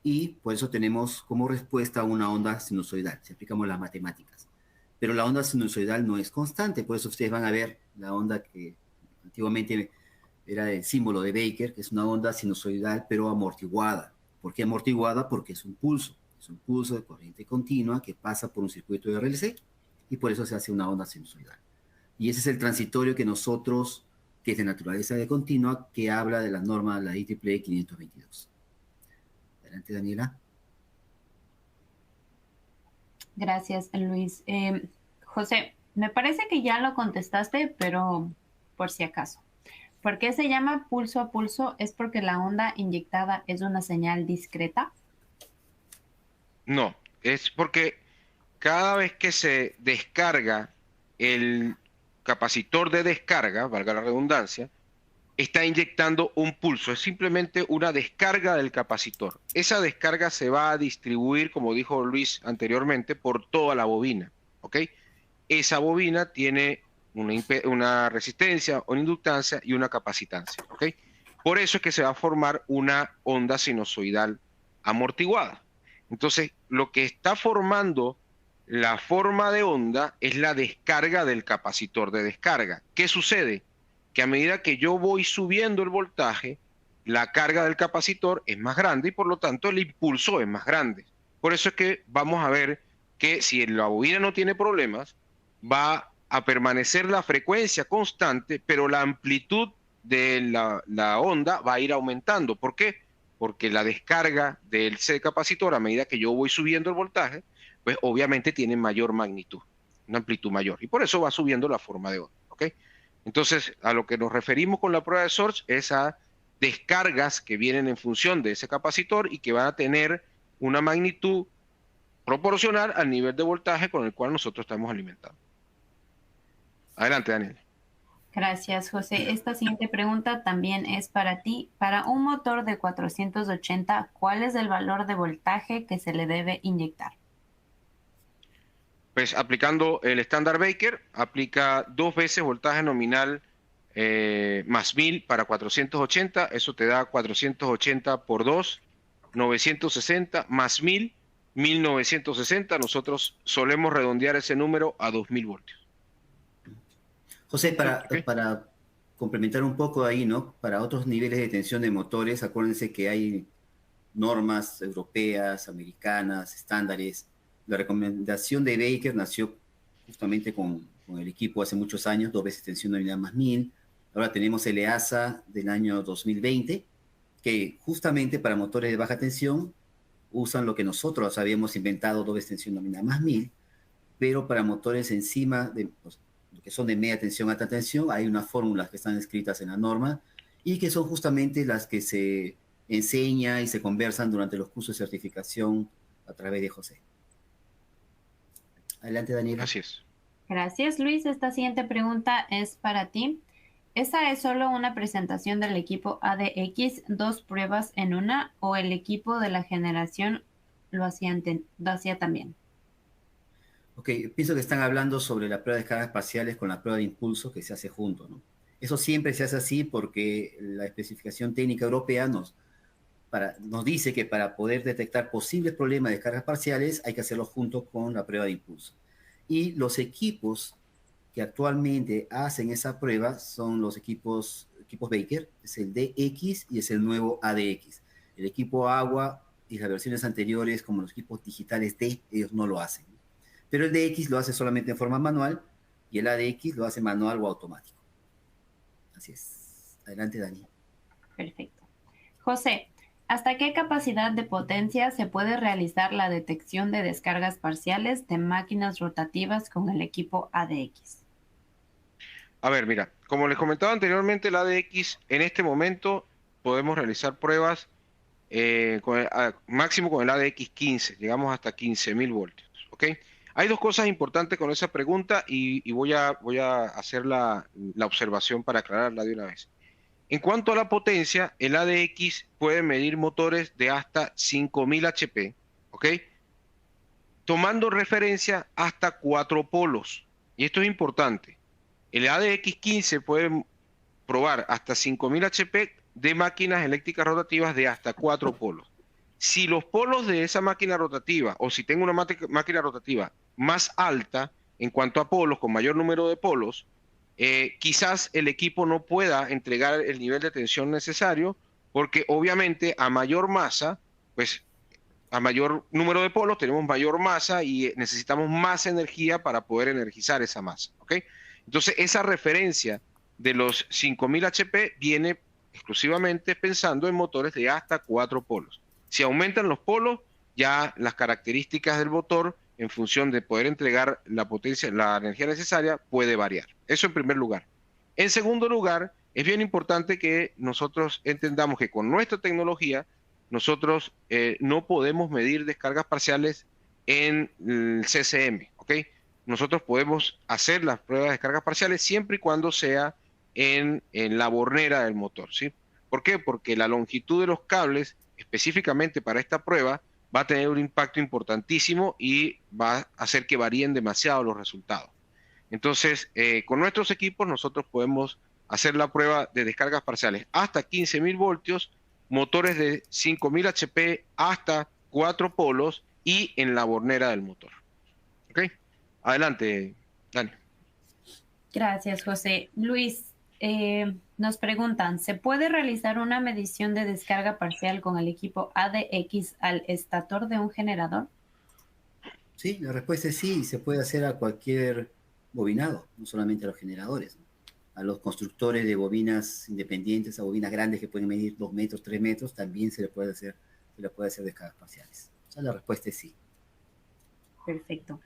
y por eso tenemos como respuesta una onda sinusoidal, si aplicamos las matemáticas. Pero la onda sinusoidal no es constante, por eso ustedes van a ver la onda que antiguamente era el símbolo de Baker, que es una onda sinusoidal pero amortiguada. ¿Por qué amortiguada? Porque es un pulso de corriente continua que pasa por un circuito de RLC y por eso se hace una onda sinusoidal. Y ese es el transitorio que nosotros, que es de naturaleza de continua, que habla de la norma de la IEEE 522. Adelante, Daniela. Gracias, Luis. José, me parece que ya lo contestaste, pero por si acaso. ¿Por qué se llama pulso a pulso? ¿Es porque la onda inyectada es una señal discreta? No, es porque cada vez que se descarga el capacitor de descarga, valga la redundancia, está inyectando un pulso, es simplemente una descarga del capacitor. Esa descarga se va a distribuir, como dijo Luis anteriormente, por toda la bobina, ¿ok? Esa bobina tiene una resistencia, una inductancia y una capacitancia, ¿ok? Por eso es que se va a formar una onda sinusoidal amortiguada. Entonces, lo que está formando la forma de onda es la descarga del capacitor de descarga. ¿Qué sucede? que a medida que yo voy subiendo el voltaje, la carga del capacitor es más grande y por lo tanto el impulso es más grande. Por eso es que vamos a ver que si la bobina no tiene problemas, va a permanecer la frecuencia constante, pero la amplitud de la onda va a ir aumentando. ¿Por qué? Porque la descarga del capacitor, a medida que yo voy subiendo el voltaje, pues obviamente tiene mayor magnitud, una amplitud mayor. Y por eso va subiendo la forma de onda. ¿Ok? Entonces, a lo que nos referimos con la prueba de Sorge es a descargas que vienen en función de ese capacitor y que van a tener una magnitud proporcional al nivel de voltaje con el cual nosotros estamos alimentando. Adelante, Daniel. Gracias, José. Esta siguiente pregunta también es para ti. Para un motor de 480, ¿cuál es el valor de voltaje que se le debe inyectar? Pues aplicando el estándar Baker, aplica 2 veces voltaje nominal más 1000 para 480. Eso te da 480 por 2, 960 más 1000, 1960. Nosotros solemos redondear ese número a 2000 voltios. José, Okay. para complementar un poco ahí, ¿no? Para otros niveles de tensión de motores, acuérdense que hay normas europeas, americanas, estándares. La recomendación de Baker nació justamente con el equipo hace muchos años, 2 veces tensión nominal más 1000. Ahora tenemos el EASA del año 2020, que justamente para motores de baja tensión usan lo que nosotros habíamos inventado, 2 veces tensión nominal más 1000, pero para motores encima de que son de media tensión, alta tensión, hay unas fórmulas que están escritas en la norma y que son justamente las que se enseña y se conversan durante los cursos de certificación a través de José. Adelante, Daniela. Así es. Gracias, Luis. Esta siguiente pregunta es para ti. ¿Esa es solo una presentación del equipo ADX, 2 pruebas en una, o el equipo de la generación lo hacía también? Ok, pienso que están hablando sobre la prueba de cargas parciales con la prueba de impulso que se hace junto, ¿no? Eso siempre se hace así porque la especificación técnica europea nos dice que para poder detectar posibles problemas de cargas parciales hay que hacerlo junto con la prueba de impulso. Y los equipos que actualmente hacen esa prueba son los equipos Baker, es el DX y es el nuevo ADX. El equipo agua y las versiones anteriores, como los equipos digitales D, ellos no lo hacen. Pero el DX lo hace solamente en forma manual y el ADX lo hace manual o automático. Así es. Adelante, Dani. Perfecto. José, ¿hasta qué capacidad de potencia se puede realizar la detección de descargas parciales de máquinas rotativas con el equipo ADX? A ver, mira, como les comentaba anteriormente, el ADX en este momento podemos realizar pruebas máximo con el ADX 15, llegamos hasta 15.000 voltios, ¿ok? Hay 2 cosas importantes con esa pregunta y voy a hacer la observación para aclararla de una vez. En cuanto a la potencia, el ADX puede medir motores de hasta 5.000 HP, ¿ok? Tomando referencia hasta 4 polos. Y esto es importante. El ADX 15 puede probar hasta 5.000 HP de máquinas eléctricas rotativas de hasta 4 polos. Si los polos de esa máquina rotativa, o si tengo una máquina rotativa más alta en cuanto a polos, con mayor número de polos, quizás el equipo no pueda entregar el nivel de tensión necesario, porque obviamente a mayor masa, pues a mayor número de polos tenemos mayor masa y necesitamos más energía para poder energizar esa masa, ¿ok? Entonces esa referencia de los 5.000 HP viene exclusivamente pensando en motores de hasta 4 polos. Si aumentan los polos, ya las características del motor, en función de poder entregar la potencia, la energía necesaria, puede variar. Eso en primer lugar. En segundo lugar, es bien importante que nosotros entendamos que con nuestra tecnología, nosotros no podemos medir descargas parciales en el CCM, ¿ok? Nosotros podemos hacer las pruebas de descargas parciales siempre y cuando sea en la bornera del motor, ¿sí? ¿Por qué? Porque la longitud de los cables, específicamente para esta prueba, va a tener un impacto importantísimo y va a hacer que varíen demasiado los resultados. Entonces, con nuestros equipos nosotros podemos hacer la prueba de descargas parciales hasta 15.000 voltios, motores de 5.000 HP hasta 4 polos y en la bornera del motor. ¿Ok? Adelante, Dani. Gracias, José. Luis, Nos preguntan, ¿se puede realizar una medición de descarga parcial con el equipo ADX al estator de un generador? Sí, la respuesta es sí, se puede hacer a cualquier bobinado, no solamente a los generadores, ¿no? A los constructores de bobinas independientes, a bobinas grandes que pueden medir 2 metros, 3 metros, también se le puede hacer descargas parciales. O sea, la respuesta es sí. Perfecto.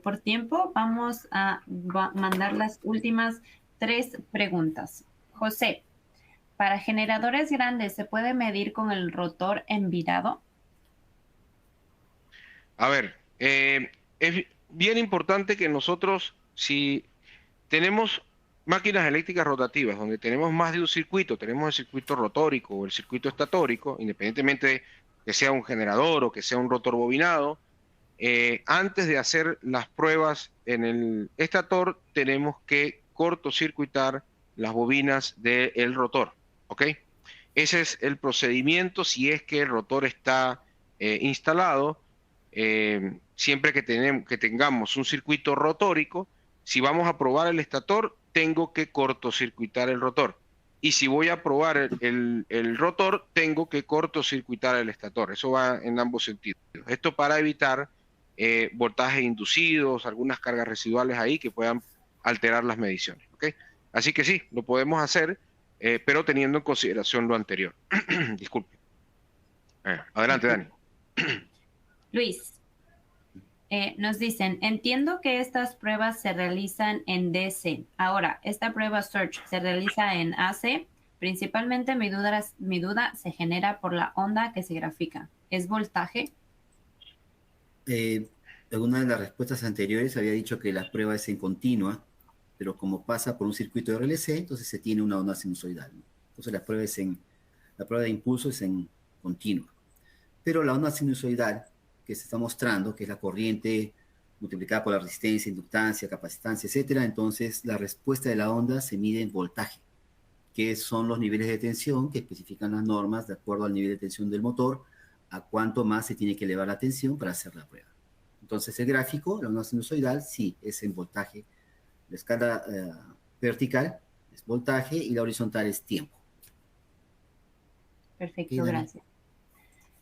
Por tiempo, vamos a mandar las últimas 3 preguntas. José, ¿para generadores grandes se puede medir con el rotor en virado? A ver, es bien importante que nosotros, si tenemos máquinas eléctricas rotativas, donde tenemos más de un circuito, tenemos el circuito rotórico o el circuito estatórico, independientemente de que sea un generador o que sea un rotor bobinado, antes de hacer las pruebas en el estator, tenemos que cortocircuitar las bobinas del rotor, ¿ok? Ese es el procedimiento si es que el rotor está instalado. Siempre que tengamos un circuito rotórico, si vamos a probar el estator, tengo que cortocircuitar el rotor. Y si voy a probar el rotor, tengo que cortocircuitar el estator. Eso va en ambos sentidos. Esto para evitar voltajes inducidos, algunas cargas residuales ahí que puedan alterar las mediciones. ¿Okay? Así que sí, lo podemos hacer, pero teniendo en consideración lo anterior. Disculpe. Adelante, Dani. Luis, nos dicen, entiendo que estas pruebas se realizan en DC. Ahora, esta prueba Search se realiza en AC. Principalmente mi duda se genera por la onda que se grafica. ¿Es voltaje? Alguna de las respuestas anteriores había dicho que la prueba es en continua, pero como pasa por un circuito de RLC, entonces se tiene una onda sinusoidal, ¿no? Entonces la prueba de impulso es en continua. Pero la onda sinusoidal que se está mostrando, que es la corriente multiplicada por la resistencia, inductancia, capacitancia, etcétera, entonces la respuesta de la onda se mide en voltaje, que son los niveles de tensión que especifican las normas de acuerdo al nivel de tensión del motor, a cuánto más se tiene que elevar la tensión para hacer la prueba. Entonces el gráfico, la onda sinusoidal, sí, es en voltaje. La escala vertical es voltaje y la horizontal es tiempo. Perfecto, gracias.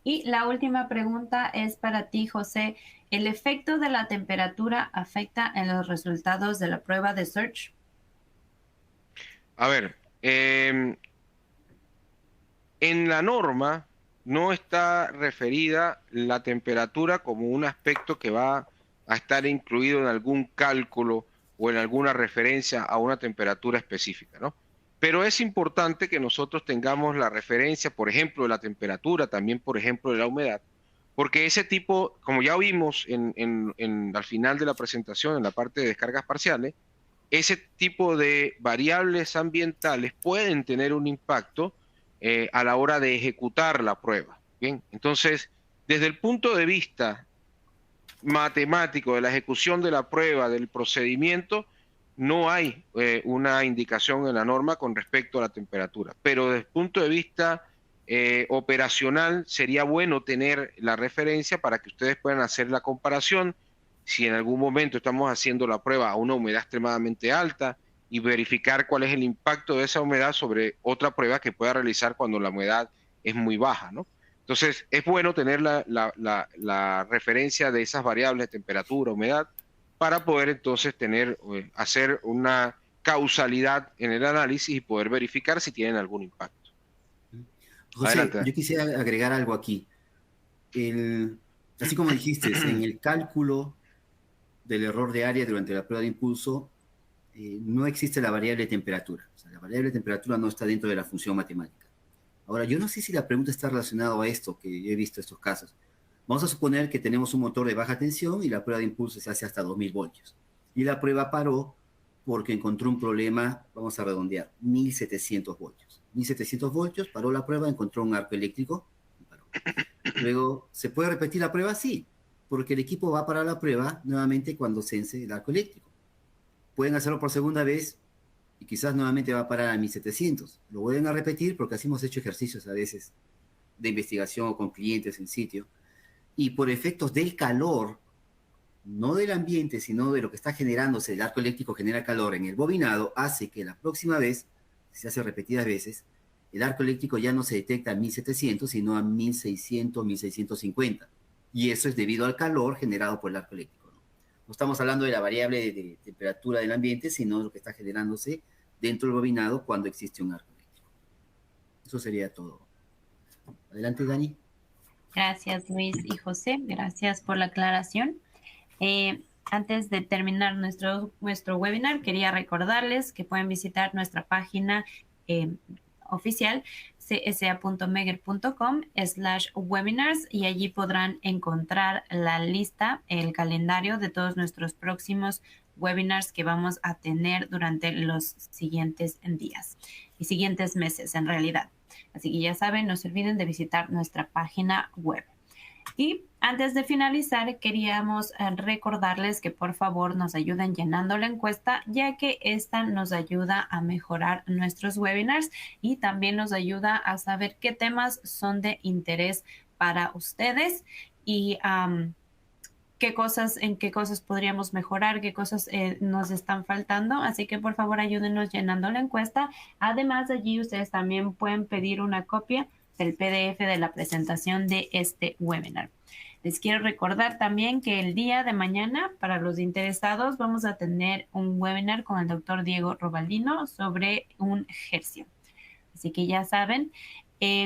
Y la última pregunta es para ti, José. ¿El efecto de la temperatura afecta en los resultados de la prueba de Search? A ver, en la norma no está referida la temperatura como un aspecto que va a estar incluido en algún cálculo o en alguna referencia a una temperatura específica, ¿no? Pero es importante que nosotros tengamos la referencia, por ejemplo, de la temperatura, también, por ejemplo, de la humedad, porque ese tipo, como ya vimos al final de la presentación, en la parte de descargas parciales, ese tipo de variables ambientales pueden tener un impacto a la hora de ejecutar la prueba. Bien, entonces, desde el punto de vista matemático de la ejecución de la prueba, del procedimiento, no hay una indicación en la norma con respecto a la temperatura, pero desde el punto de vista operacional sería bueno tener la referencia para que ustedes puedan hacer la comparación si en algún momento estamos haciendo la prueba a una humedad extremadamente alta y verificar cuál es el impacto de esa humedad sobre otra prueba que pueda realizar cuando la humedad es muy baja, ¿no? Entonces, es bueno tener la referencia de esas variables de temperatura, humedad, para poder entonces hacer una causalidad en el análisis y poder verificar si tienen algún impacto. José, adelante. Yo quisiera agregar algo aquí. Así como dijiste, en el cálculo del error de área durante la prueba de impulso, no existe la variable de temperatura. O sea, la variable de temperatura no está dentro de la función matemática. Ahora, yo no sé si la pregunta está relacionada a esto, que yo he visto estos casos. Vamos a suponer que tenemos un motor de baja tensión y la prueba de impulso se hace hasta 2000 voltios. Y la prueba paró porque encontró un problema, vamos a redondear, 1700 voltios. 1700 voltios, paró la prueba, encontró un arco eléctrico y paró. Luego, ¿se puede repetir la prueba? Sí, porque el equipo va a parar la prueba nuevamente cuando sense el arco eléctrico. Pueden hacerlo por segunda vez y quizás nuevamente va a parar a 1700. Lo vuelven a repetir porque así hemos hecho ejercicios a veces de investigación o con clientes en sitio. Y por efectos del calor, no del ambiente, sino de lo que está generándose, el arco eléctrico genera calor en el bobinado, hace que la próxima vez se hace repetidas veces, el arco eléctrico ya no se detecta a 1700, sino a 1600, 1650. Y eso es debido al calor generado por el arco eléctrico, ¿no? No estamos hablando de la variable de temperatura del ambiente, sino lo que está generándose dentro del bobinado cuando existe un arco eléctrico. Eso sería todo. Adelante, Dani. Gracias, Luis y José. Gracias por la aclaración. Antes de terminar nuestro webinar, quería recordarles que pueden visitar nuestra página oficial csa.megger.com/webinars y allí podrán encontrar la lista, el calendario de todos nuestros próximos webinars que vamos a tener durante los siguientes días y siguientes meses en realidad. Así que ya saben, no se olviden de visitar nuestra página web. Y antes de finalizar, queríamos recordarles que por favor nos ayuden llenando la encuesta, ya que esta nos ayuda a mejorar nuestros webinars y también nos ayuda a saber qué temas son de interés para ustedes y en qué cosas podríamos mejorar, qué cosas nos están faltando. Así que por favor ayúdenos llenando la encuesta. Además, allí ustedes también pueden pedir una copia del PDF de la presentación de este webinar. Les quiero recordar también que el día de mañana, para los interesados, vamos a tener un webinar con el doctor Diego Robaldino sobre un hercio. Así que ya saben,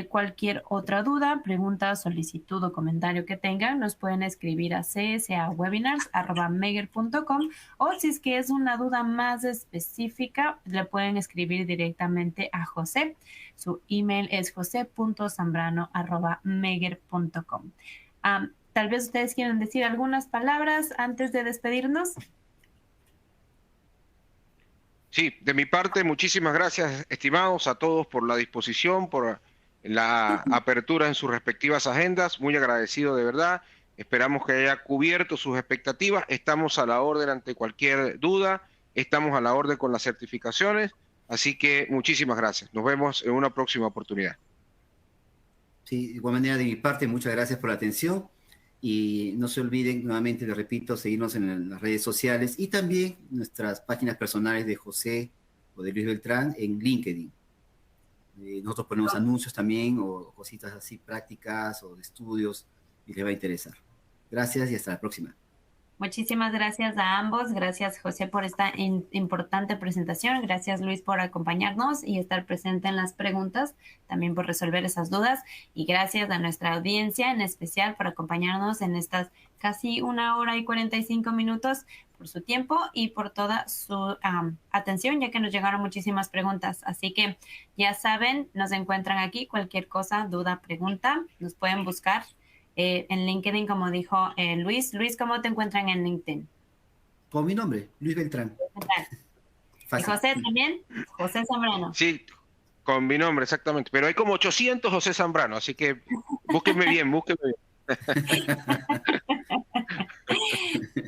cualquier otra duda, pregunta, solicitud o comentario que tengan, nos pueden escribir a csawebinars@megger.com, o si es que es una duda más específica, le pueden escribir directamente a José. Su email es jose.zambrano@megger.com. Tal vez ustedes quieran decir algunas palabras antes de despedirnos. Sí, de mi parte, muchísimas gracias, estimados, a todos por la disposición, por la apertura en sus respectivas agendas. Muy agradecido de verdad. Esperamos que haya cubierto sus expectativas. Estamos a la orden ante cualquier duda. Estamos a la orden con las certificaciones. Así que muchísimas gracias. Nos vemos en una próxima oportunidad. Sí, de igual manera de mi parte, muchas gracias por la atención. Y no se olviden, nuevamente les repito, seguirnos en las redes sociales y también nuestras páginas personales de José o de Luis Beltrán en LinkedIn. Nosotros ponemos anuncios también o cositas así prácticas o de estudios y les va a interesar. Gracias y hasta la próxima. Muchísimas gracias a ambos. Gracias, José, por esta importante presentación. Gracias, Luis, por acompañarnos y estar presente en las preguntas, también por resolver esas dudas. Y gracias a nuestra audiencia, en especial por acompañarnos en estas casi 1 hora y 45 minutos, por su tiempo y por toda su atención, ya que nos llegaron muchísimas preguntas. Así que ya saben, nos encuentran aquí. Cualquier cosa, duda, pregunta, nos pueden buscar en LinkedIn, como dijo Luis. Luis, ¿cómo te encuentran en LinkedIn? Con mi nombre, Luis Beltrán. ¿Y José también? José Zambrano. Sí, con mi nombre, exactamente. Pero hay como 800 José Zambrano, así que búsquenme bien, búsquenme bien.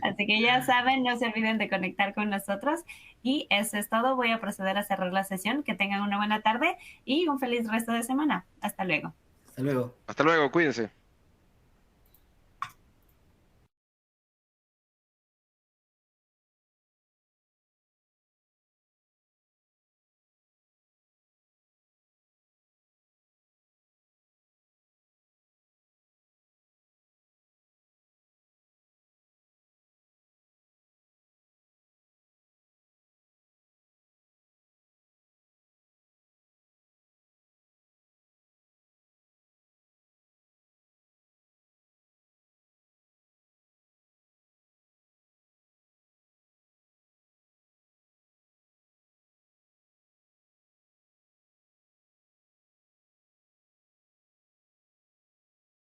Así que ya saben, no se olviden de conectar con nosotros. Y eso es todo. Voy a proceder a cerrar la sesión. Que tengan una buena tarde y un feliz resto de semana. Hasta luego. Hasta luego. Hasta luego, cuídense.